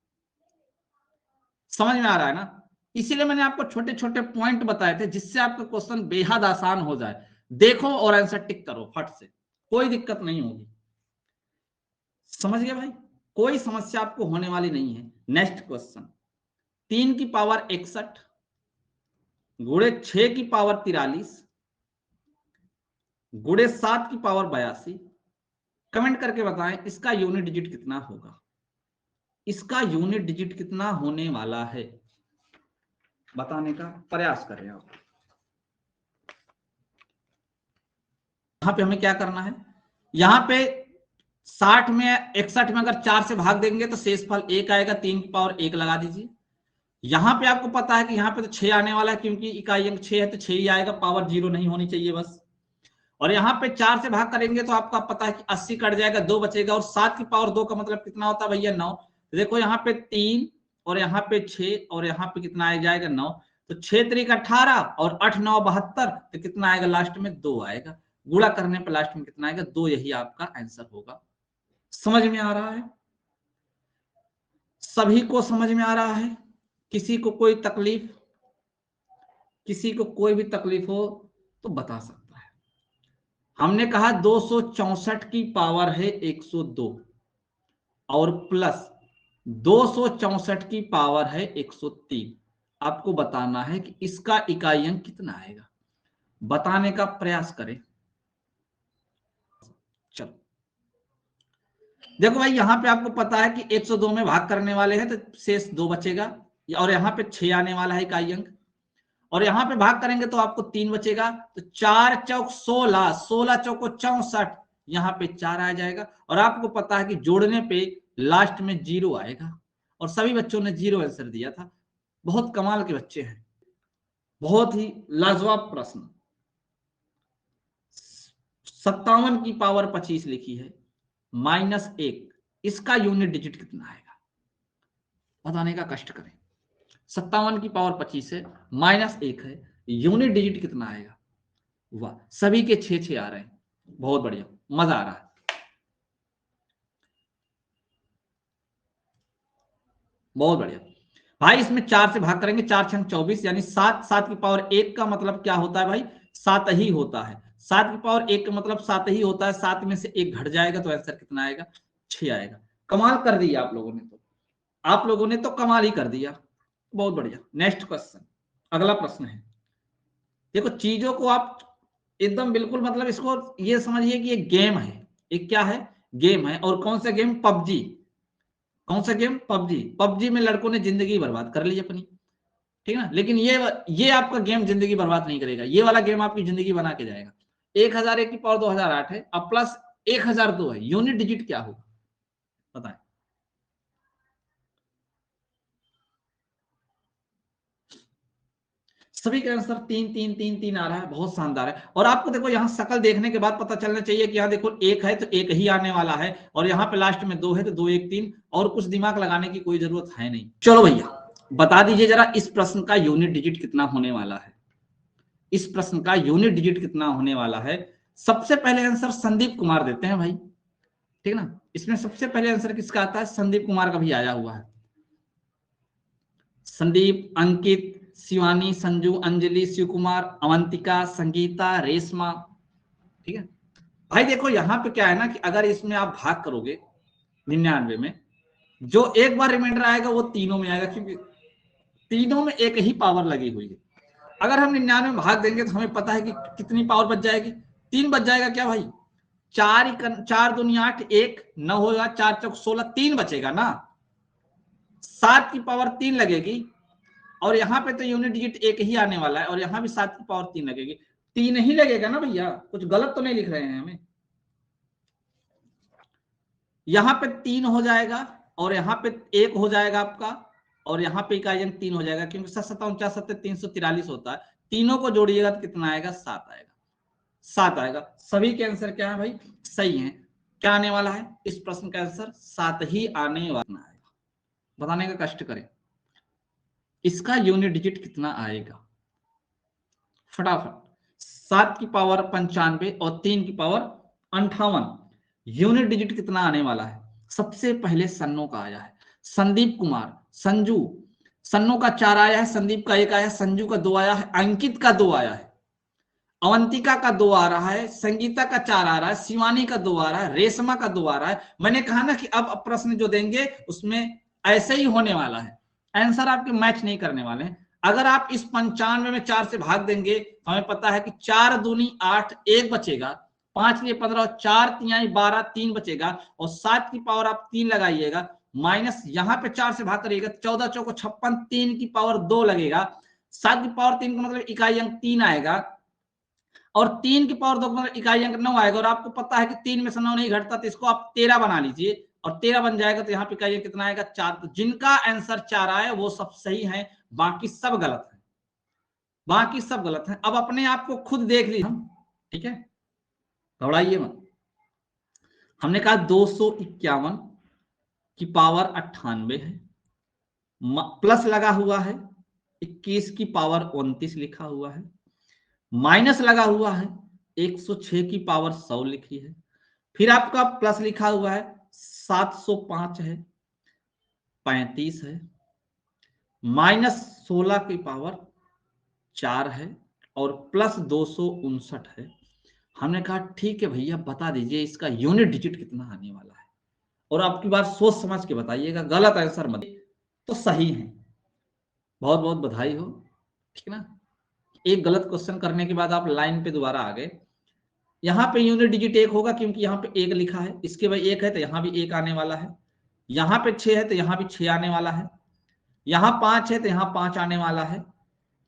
समझ में आ रहा है ना। इसीलिए मैंने आपको छोटे छोटे पॉइंट बताए थे जिससे आपका क्वेश्चन बेहद आसान हो जाए। देखो और आंसर टिक करो फट से, कोई दिक्कत नहीं होगी। समझ गए भाई, कोई समस्या आपको होने वाली नहीं है। नेक्स्ट क्वेश्चन, 3 की पावर 61 गुणे 6 की पावर 43 गुणे 7 की पावर 82। कमेंट करके बताएं इसका यूनिट डिजिट कितना होगा, इसका यूनिट डिजिट कितना होने वाला है, बताने का प्रयास करें आप। यहां पे हमें क्या करना है, यहां पे 60 में 61 में अगर 4 से भाग देंगे तो शेष फल 1 आएगा, 3 की पावर 1 लगा दीजिए। यहां पे आपको पता है कि यहां पे तो 6 आने वाला है, क्योंकि इकाई अंक 6 है तो 6 ही आएगा, पावर 0 नहीं होनी चाहिए बस। और यहाँ पे 4 से भाग करेंगे तो आपका पता है कि 80 कट जाएगा, 2 बचेगा, और 7 की पावर 2 का मतलब कितना होता है भैया, 9। देखो यहाँ पे 3 और यहाँ पे 6 और यहाँ पे कितना आ जाएगा, 9। तो 6 3 18 और 8 9 72, तो कितना आएगा लास्ट में 2 आएगा। गुणा करने पर लास्ट में कितना आएगा 2, यही आपका आंसर होगा। समझ में आ रहा है? सभी को समझ में आ रहा है? किसी को कोई तकलीफ, किसी को कोई भी तकलीफ हो तो बता सकता है। हमने कहा 264 की पावर है 102 और प्लस 264 की पावर है 103। आपको बताना है कि इसका इकाई अंक कितना आएगा। बताने का प्रयास करें। चलो देखो भाई, यहां पे आपको पता है कि 102 में भाग करने वाले हैं तो शेष 2 बचेगा, और यहां पे 6 आने वाला है इकाई अंक, और यहां पे भाग करेंगे तो आपको 3 बचेगा। तो 4 चौक 16, 16 चौको 64, यहां पे 4 आ जाएगा। और आपको पता है कि जोड़ने पे लास्ट में 0 आएगा, और सभी बच्चों ने 0 आंसर दिया था। बहुत कमाल के बच्चे हैं, बहुत ही लाजवाब प्रश्न। 57 की पावर 25 लिखी है -1, इसका यूनिट डिजिट कितना आएगा? बताने का कष्ट करें। 57 की पावर 25 है, -1 है, यूनिट डिजिट कितना आएगा? वाह, सभी के 6 आ रहे हैं, बहुत बढ़िया, मजा आ रहा है, बहुत बढ़िया भाई। इसमें 4 से भाग करेंगे, 4 6 24, यानी 7, 7 की पावर 1 का मतलब क्या होता है भाई? 7 ही होता है। 7 की पावर 1 का मतलब 7 ही होता है। 7 में से 1 घट जाएगा तो आंसर कितना आएगा? 6 आएगा। कमाल कर दिया आप लोगों ने, तो आप लोगों ने तो कमाल ही कर दिया, बहुत बढ़िया। नेक्स्ट क्वेश्चन, अगला प्रश्न है। देखो चीजों को आप एकदम बिल्कुल, मतलब इसको ये समझिए कि ये गेम है। एक क्या है? गेम है। और कौन सा गेम? पबजी। कौन सा गेम? पबजी। पबजी में लड़कों ने जिंदगी बर्बाद कर ली अपनी, ठीक है ना। लेकिन ये आपका गेम जिंदगी बर्बाद नहीं करेगा, ये वाला गेम आपकी जिंदगी बना के जाएगा। 1001 की पावर 2008 है, अब प्लस 1002 है, यूनिट डिजिट क्या होगा? बताएं। सभी का आंसर 3 3 3 3 आ रहा है, बहुत शानदार है। और आपको देखो यहाँ शकल देखने के बाद पता चलना चाहिए कि यहाँ देखो 1 है तो 1 ही आने वाला है, और यहाँ पे लास्ट में 2 है तो 2 1 3, और कुछ दिमाग लगाने की कोई जरूरत है नहीं। चलो भैया, बता दीजिए जरा इस प्रश्न का यूनिट डिजिट कितना होने वाला है? इस प्रश्न का यूनिट डिजिट कितना होने वाला है? सबसे पहले आंसर संदीप कुमार देते हैं भाई, ठीक ना। इसमें सबसे पहले आंसर किसका आता है? संदीप कुमार का भी आया हुआ है। संदीप, अंकित, शिवानी, संजू, अंजलि, शिव कुमार, अवंतिका, संगीता, रेशमा, ठीक है भाई। देखो यहाँ पे क्या है ना कि अगर इसमें आप भाग करोगे 99 में, जो एक बार रिमाइंडर आएगा वो तीनों में आएगा, क्योंकि तीनों में एक ही पावर लगी हुई है। अगर हम 99 में भाग देंगे तो हमें पता है कि कितनी पावर बच जाएगी? 3 बच जाएगा क्या भाई? 4 दूनी 8, 1 9 होगा, 4 चौक 16, 3 बचेगा ना। 7 की पावर 3 लगेगी, और यहाँ पे तो यूनिट डिजिट 1 ही आने वाला है, और यहाँ भी 7 की पावर 3 लगेगी। 3 ही लगेगा ना भैया, कुछ गलत तो नहीं लिख रहे हैं हमें? यहाँ पे 3 हो जाएगा, और यहाँ पे 1 हो जाएगा आपका, और यहाँ पे इकाई अंक 3 हो जाएगा, क्योंकि 7 7 49 7 343 होता है। तीनों को जोड़िएगा तो कितना आएगा? 7 आएगा। 7 आएगा। सभी के आंसर क्या है भाई? सही है। क्या आने वाला है? इस प्रश्न का आंसर 7 ही आने वाला है। बताने का कष्ट करें, इसका यूनिट डिजिट कितना आएगा? फटाफट। 7 की पावर 95 और 3 की पावर 58, यूनिट डिजिट कितना आने वाला है? सबसे पहले सन्नो का आया है, संदीप कुमार, संजू, सन्नो का 4 आया है, संदीप का 1 आया है, संजू का 2 आया है, अंकित का 2 आया है, अवंतिका का 2 आ रहा है, संगीता का 4 आ रहा है, शिवानी का 2 आ रहा है, रेशमा का 2 आ रहा है। मैंने कहा ना कि अब प्रश्न जो देंगे उसमें ऐसे ही होने वाला है, आंसर आपके मैच नहीं करने वाले हैं। अगर आप इस 95 में 4 से भाग देंगे, हमें पता है कि 4 दूनी 8, 1 बचेगा, 5 लिए 15, 4 तिहाई 12, 3 बचेगा, और 7 की पावर आप 3 लगाइएगा, माइनस यहाँ पे 4 से भाग करिएगा, 14 चौको 56, 3 की पावर 2 लगेगा, 7 की पावर 3 का मतलब इकाई अंक 3 आएगा, और 3 की पावर 2 का मतलब इकाई अंक 9 आएगा। और आपको पता है कि 3 में से 9 नहीं घटता, तो इसको आप 13 बना लीजिए, और 13 बन जाएगा तो यहाँ पे इकाई अंक कितना आएगा? 4। तो जिनका आंसर 4 आए वो सब सही है, बाकी सब गलत है, बाकी सब गलत है। अब अपने आप को खुद देख लीजिए हम, ठीक है, घबराइए मत। हमने कहा 251 की पावर 98 है, प्लस लगा हुआ है 21 की पावर 29 लिखा हुआ है, माइनस लगा हुआ है 106 की पावर 100 लिखी है, फिर आपका प्लस लिखा हुआ है 705 है, 35 है, माइनस 16 की पावर 4 है और प्लस 259 है। हमने कहा ठीक है भैया बता दीजिए इसका यूनिट डिजिट कितना आने वाला है, और आपकी बात सोच समझ के बताइएगा, गलत आंसर मत तो सही है, बहुत बहुत बधाई हो, ठीक ना। एक गलत क्वेश्चन करने के बाद आप लाइन पे दोबारा आ गए। यहाँ पे यूनिट डिजिट 1 होगा क्योंकि यहाँ पे 1 लिखा है, इसके बाद 1 है तो यहाँ भी 1 आने वाला है, यहाँ पे 6 है तो यहाँ भी 6 आने वाला है, यहाँ 5 है तो यहाँ 5 आने वाला है,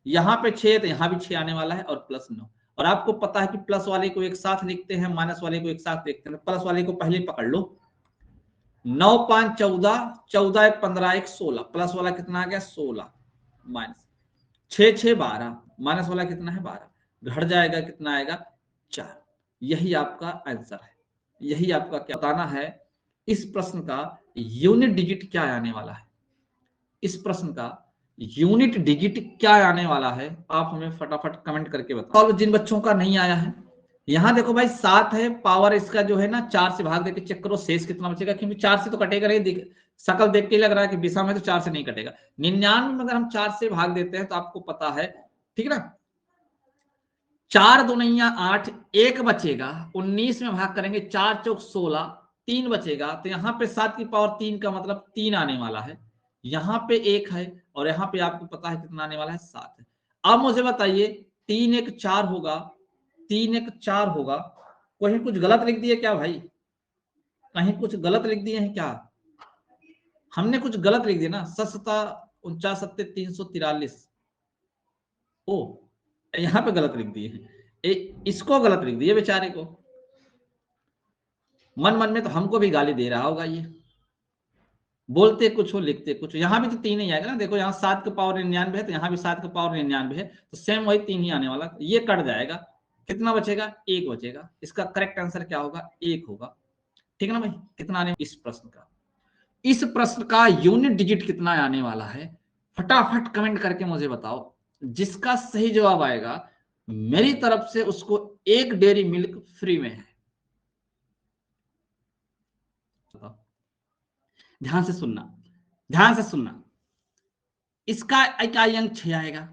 यहाँ पे 6 है तो यहाँ भी 6 आने वाला है और प्लस 9। और आपको पता है कि प्लस वाले को एक साथ लिखते हैं, माइनस वाले को एक साथ लिखते हैं। प्लस वाले को पहले पकड़ लो, 9 5 14, 14 1 15 1 16, प्लस वाला कितना आ गया 16, माइनस 6 6 12, माइनस वाला कितना है 12, घट जाएगा कितना आएगा 4। यही आपका आंसर है, यही आपका क्या बताना है, इस प्रश्न का यूनिट डिजिट क्या आने वाला है, इस प्रश्न का यूनिट डिजिट क्या आने वाला है, आप हमें फटाफट कमेंट करके बताओ। जिन बच्चों का नहीं आया है, यहां देखो भाई 7 है, पावर इसका जो है ना 4 से भाग देके चेक करो शेष कितना बचेगा, क्योंकि 4 से तो कटेगा नहीं, शकल देख के लग रहा है कि विषम है तो 4 से नहीं कटेगा। 99 में अगर हम 4 से भाग देते हैं तो आपको पता है, ठीक ना, 4 दूनिया 8, 1 बचेगा, 19 में भाग करेंगे 4 चौक 16, 3 बचेगा, तो यहाँ पे 7 की पावर 3 का मतलब 3 आने वाला है, यहाँ पे 1 है और यहाँ पे आपको पता है कितना आने वाला है 7 है। अब मुझे बताइए 3 1 4 होगा, 3 1 4 होगा, कहीं कुछ गलत लिख दिए क्या भाई, कहीं कुछ गलत लिख दिए हैं क्या, हमने कुछ गलत लिख दिया ना, 49 7 343, ओ यहाँ पे गलत लिख दिए हैं, इसको गलत लिख दिए बेचारे को, मन मन में तो हमको भी गाली दे रहा होगा ये, बोलते कुछ हो लिखते कुछ हो। यहाँ भी तो 3 ही आएगा ना, देखो यहाँ 7 का पावर 99 है तो यहाँ भी 7 का पावर 99 है, तो सेम वही 3 ही आने वाला, ये कट जाएगा, कितना बचेगा 1 बचेगा, इसका करेक्ट आंसर क्या होगा 1 होगा, ठीक है ना भाई। कितना आने इस प्रश्न का यूनिट डिजिट कितना आने वाला है, फटाफट कमेंट करके मुझे बताओ, जिसका सही जवाब आएगा मेरी तरफ से उसको 1 डेयरी मिल्क फ्री में है। ध्यान से सुनना, ध्यान से सुनना, इसका इकाई अंक 6 आएगा,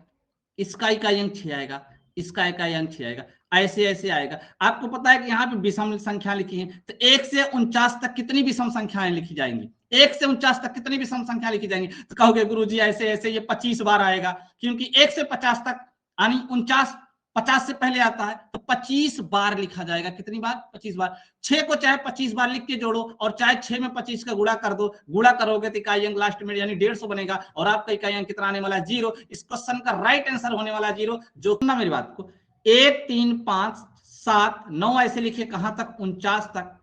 इसका इकाई अंक 6 आएगा, इसका इकाई अंक 6 आएगा, ऐसे ऐसे आएगा। आपको पता है कि यहाँ पे विषम संख्या लिखी है, तो 1 से 49 तक कितनी विषम संख्याएं लिखी जाएंगी, 1 से 49 तक कितनी विषम संख्या लिखी जाएंगी, तो कहोगे गुरुजी ऐसे ऐसे ये 25 बार आएगा, क्योंकि 1 से 50 तक यानी 49 50 से पहले आता है, तो 25 बार लिखा जाएगा, कितनी बार 25 बार। 6 को चाहे 25 बार लिख के जोड़ो और चाहे 6 में 25 का गुणा कर दो, गुणा करोगे तो इकाई अंक लास्ट में यानी 150 बनेगा, और आपका इकाई अंक कितना आने वाला है 0। इस क्वेश्चन का राइट आंसर होने वाला है 0, जो ना मेरी बात को 1 3 5 7 9 ऐसे लिखिए, कहां तक 49 तक।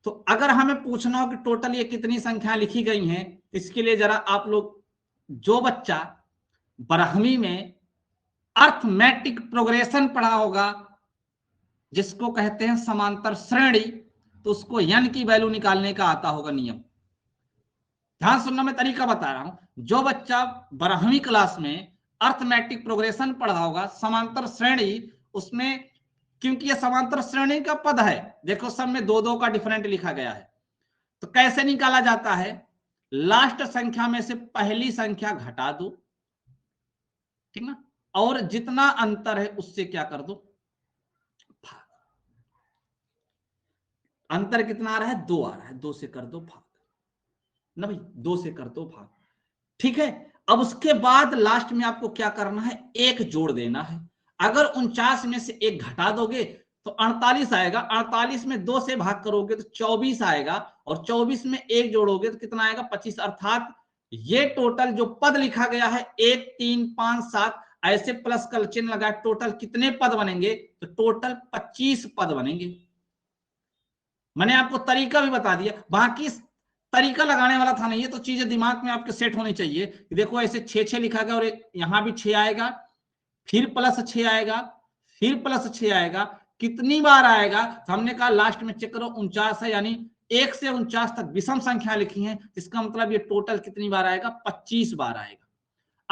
तो अगर हमें पूछना हो कि टोटल ये कितनी संख्या लिखी गई हैं, इसके लिए जरा आप लोग, जो बच्चा 12वीं में अर्थमेटिक प्रोग्रेशन पढ़ा होगा, जिसको कहते हैं समांतर श्रेणी, तो उसको n की वैल्यू निकालने का आता होगा नियम। ध्यान सुनना, मैं तरीका बता रहा हूं। जो बच्चा 12वीं क्लास में अर्थमेटिक प्रोग्रेशन पढ़ा होगा, समांतर श्रेणी, उसमें क्योंकि ये समांतर श्रेणी का पद है, देखो सब में 2 2 का डिफरेंट लिखा गया है, तो कैसे निकाला जाता है, लास्ट संख्या में से पहली संख्या घटा दो, ठीक ना, और जितना अंतर है उससे क्या कर दो, अंतर कितना आ रहा है 2 आ रहा है, 2 से कर दो भाग ना भाई, 2 से कर दो भाग, ठीक है। अब उसके बाद लास्ट में आपको क्या करना है, 1 जोड़ देना है। अगर 49 में से 1 घटा दोगे तो 48 आएगा, 48 में 2 से भाग करोगे तो 24 आएगा, और 24 में 1 जोड़ोगे तो कितना आएगा 25। अर्थात ये टोटल जो पद लिखा गया है 1 3 5 7 ऐसे प्लस का चिन्ह लगा, टोटल कितने पद बनेंगे, तो टोटल 25 पद बनेंगे। मैंने आपको तरीका भी बता दिया, बाकी तरीका लगाने वाला था नहीं, ये तो चीजें दिमाग में आपके सेट होनी चाहिए। देखो ऐसे 6 6 लिखा गया और यहां भी 6 आएगा, फिर प्लस 6 आएगा, फिर प्लस 6 आएगा, कितनी बार आएगा, तो हमने कहा लास्ट में चेक करो 49 है, यानी 1 से 49 तक विषम संख्या लिखी है, इसका मतलब ये टोटल कितनी बार आएगा 25 बार आएगा।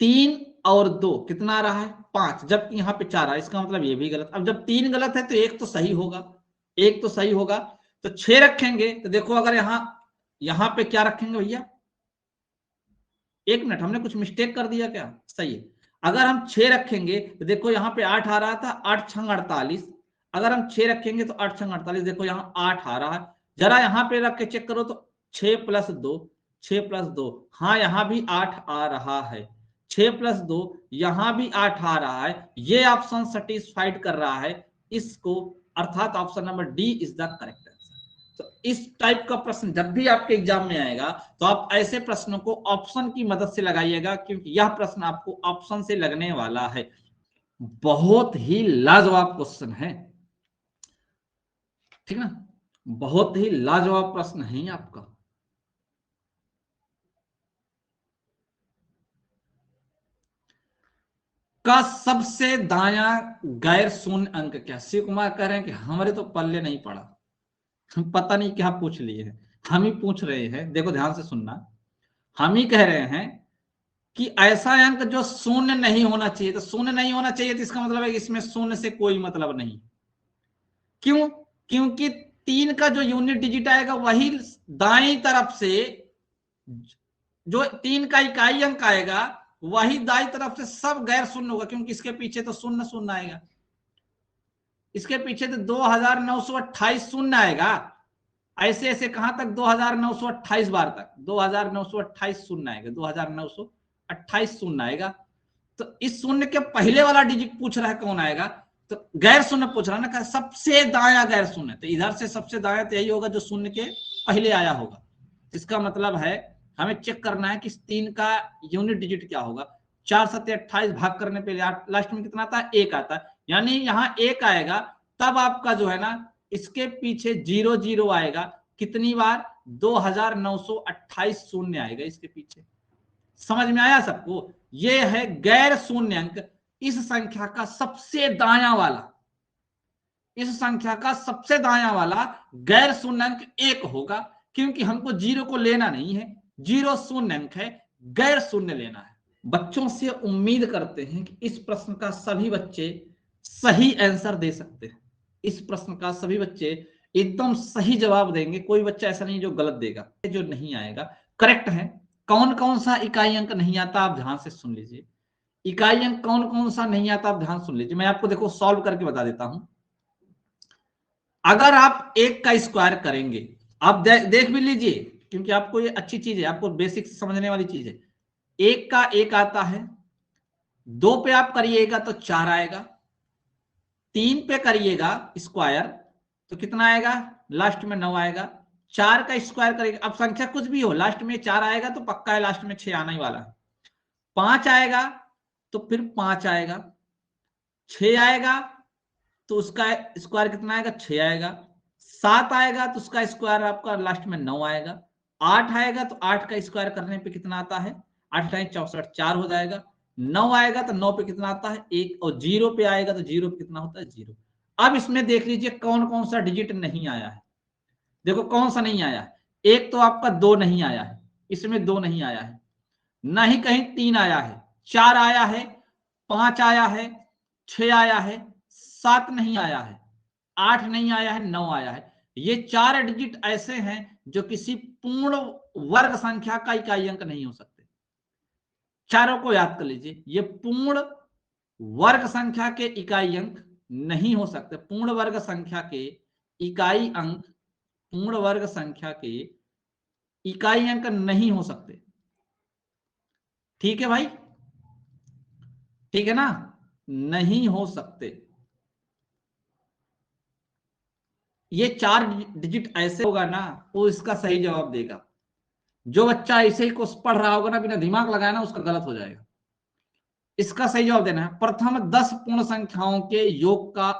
3 और 2 कितना रहा है 5, जबकि यहाँ पे 4 है, इसका मतलब ये भी गलत। अब जब 3 गलत है तो एक तो सही होगा, एक तो सही होगा। तो 6 रखेंगे तो देखो अगर यहाँ पे क्या रखेंगे भैया, 1 मिनट, हमने कुछ मिस्टेक कर दिया क्या? सही है। अगर हम 6 रखेंगे तो देखो यहाँ पे 8 आ रहा था, 8 छंग 48। अगर हम 6 रखेंगे तो 8 छंग 48, देखो यहाँ 8 आ रहा है। जरा यहाँ पे रख के चेक करो तो 6 + 2, 6 + 2, हाँ यहाँ भी 8 आ रहा है। 6 + 2 यहाँ भी 8 आ रहा है। ये ऑप्शन सेटिस्फाइड कर रहा है इसको, अर्थात option number D is the correct answer. तो इस टाइप का प्रश्न जब भी आपके एग्जाम में आएगा तो आप ऐसे प्रश्नों को ऑप्शन की मदद से लगाइएगा, क्योंकि यह प्रश्न आपको ऑप्शन से लगने वाला है। बहुत ही लाजवाब क्वेश्चन है, ठीक ना, बहुत ही लाजवाब प्रश्न है आपका। का सबसे दायां गैर शून्य अंक क्या? शिव कुमार कह रहे हैं कि हमारे तो पल्ले नहीं पड़ा, हम पता नहीं क्या पूछ लिए हैं। हम ही पूछ रहे हैं, देखो ध्यान से सुनना, हम ही कह रहे हैं कि ऐसा अंक जो शून्य नहीं होना चाहिए। तो शून्य नहीं होना चाहिए तो इसका मतलब है कि इसमें शून्य से कोई मतलब नहीं। क्यों? क्योंकि 3 का जो यूनिट डिजिट आएगा वही दाईं तरफ से, जो 3 का इकाई अंक आएगा वही दाईं तरफ से सब गैर शून्य होगा, क्योंकि इसके पीछे तो शून्य शून्य आएगा, इसके पीछे तो 2928 शून्य आएगा। ऐसे ऐसे कहां तक 2928 बार तक, 2928 शून्य आएगा, 2928 शून्य आएगा। तो इस शून्य के पहले वाला डिजिट पूछ रहा है कौन आएगा, तो गैर शून्य पूछ रहा है ना, सबसे दाया गैर शून्य। तो इधर से सबसे दाया तो यही होगा जो शून्य के पहले आया होगा। इसका मतलब है हमें चेक करना है कि 3 का यूनिट डिजिट क्या होगा। 4 7 28 भाग करने पे लास्ट में कितना आता है? 1 आता है, यानी यहाँ 1 आएगा तब आपका जो है ना इसके पीछे 0 0 आएगा। कितनी बार? 2928 शून्य आएगा इसके पीछे। समझ में आया सबको? ये है गैर शून्य अंक। इस संख्या का सबसे दाया वाला, इस संख्या का सबसे दाया वाला गैर शून्य अंक 1 होगा, क्योंकि हमको 0 को लेना नहीं है, 0 शून्य अंक है, गैर शून्य लेना है। बच्चों से उम्मीद करते हैं कि इस प्रश्न का सभी बच्चे सही आंसर दे सकते हैं। इस प्रश्न का सभी बच्चे एकदम सही जवाब देंगे, कोई बच्चा ऐसा नहीं जो गलत देगा, जो नहीं आएगा करेक्ट है। कौन कौन सा इकाई अंक नहीं आता आप ध्यान से सुन लीजिए। इकाई अंक कौन कौन सा नहीं आता आप ध्यान सुन लीजिए, मैं आपको देखो सॉल्व करके बता देता हूं। अगर आप 1 का स्क्वायर करेंगे, आप देख भी लीजिए, क्योंकि आपको ये अच्छी चीज है, आपको बेसिक समझने वाली चीज है। 1 का 1 आता है, 2 पे आप करिएगा तो 4 आएगा, 3 पे करिएगा स्क्वायर तो कितना आएगा? लास्ट में 9 आएगा। 4 का स्क्वायर करेगा, अब संख्या कुछ भी हो लास्ट में 4 आएगा तो पक्का है लास्ट में 6 आने ही वाला है। 5 आएगा तो फिर 5 आएगा, 6 आएगा तो उसका स्क्वायर कितना आएगा? 6 आएगा। 7 आएगा तो उसका स्क्वायर आपका लास्ट में 9 आएगा। 8 आएगा तो 8 का स्क्वायर करने पे कितना आता है? 8 × 64 4 हो जाएगा। 9 आएगा तो 9 पे कितना आता है? 1, और 0 पे आएगा तो 0 पे कितना होता है? 0। अब इसमें देख लीजिए कौन कौन सा डिजिट नहीं आया है। देखो कौन सा नहीं आया है। एक तो आपका 2 नहीं आया है, इसमें 2 नहीं आया है, ना ही कहीं 3 आया है, 4 आया है, 5 आया है, 6 आया है, 7 नहीं आया है, 8 नहीं आया है, 9 आया है। ये 4 डिजिट ऐसे हैं जो किसी पूर्ण वर्ग संख्या का इकाई अंक नहीं हो सकते। चारों को याद कर लीजिए, ये पूर्ण वर्ग संख्या के इकाई अंक नहीं हो सकते। पूर्ण वर्ग संख्या के इकाई अंक, पूर्ण वर्ग संख्या के इकाई अंक नहीं हो सकते। ठीक है भाई, ठीक है ना, नहीं हो सकते। ये 4 डिजिट ऐसे होगा ना वो इसका सही जवाब देगा। जो बच्चा ऐसे ही कुछ पढ़ रहा होगा ना बिना दिमाग लगाया ना, उसका गलत हो जाएगा। इसका सही जवाब देना है। प्रथम 10 पूर्ण संख्याओं के योग का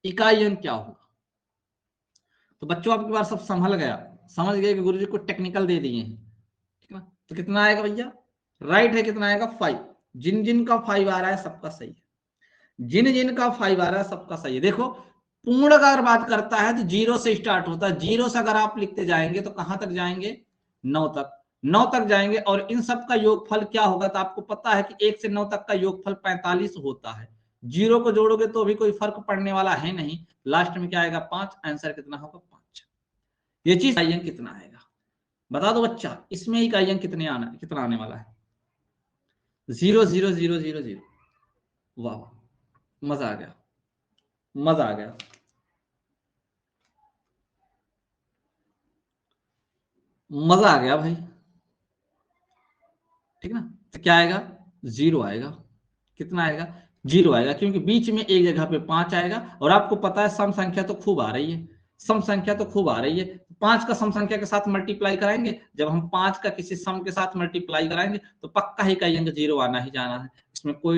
इकाई अंक क्या होगा? तो बच्चों आपकी बार सब संभल गया, समझ गए कि गुरुजी को टेक्निकल दे दिए हैं, ठीक है। तो कितना आएगा भैया? राइट है, कितना आएगा? 5। जिन जिन का 5 आ रहा है सबका सही है, जिन जिन का 5 आ रहा है सबका सही है। देखो पूर्ण अगर बात करता है तो 0 से स्टार्ट होता है, 0 से अगर आप लिखते जाएंगे तो कहां तक जाएंगे? 9 तक। 9 तक जाएंगे और इन सब का योगफल क्या होगा, तो आपको पता है कि 1 से 9 तक का योगफल 45 होता है। 0 को जोड़ोगे तो भी कोई फर्क पड़ने वाला है नहीं, लास्ट में क्या आएगा 5, आंसर कितना होगा 5। ये चीज का अंक कितना आएगा बता दो बच्चा, इसमें ही का अंक कितना आने वाला है 0 0 0 0 0। वाह, मजा आ गया, मजा आ गया, मजा आ गया भाई, ठीक ना। तो क्या आएगा 0 आएगा, कितना आएगा 0 आएगा, क्योंकि बीच में एक जगह पे 5 आएगा और आपको पता है सम संख्या तो खूब आ रही है, सम संख्या तो खूब आ रही है। 5 का सम संख्या के साथ मल्टीप्लाई कराएंगे, जब हम 5 का किसी सम के साथ मल्टीप्लाई कराएंगे तो पक्का ही का अंक 0 आना ही जाना है, इसमें कोई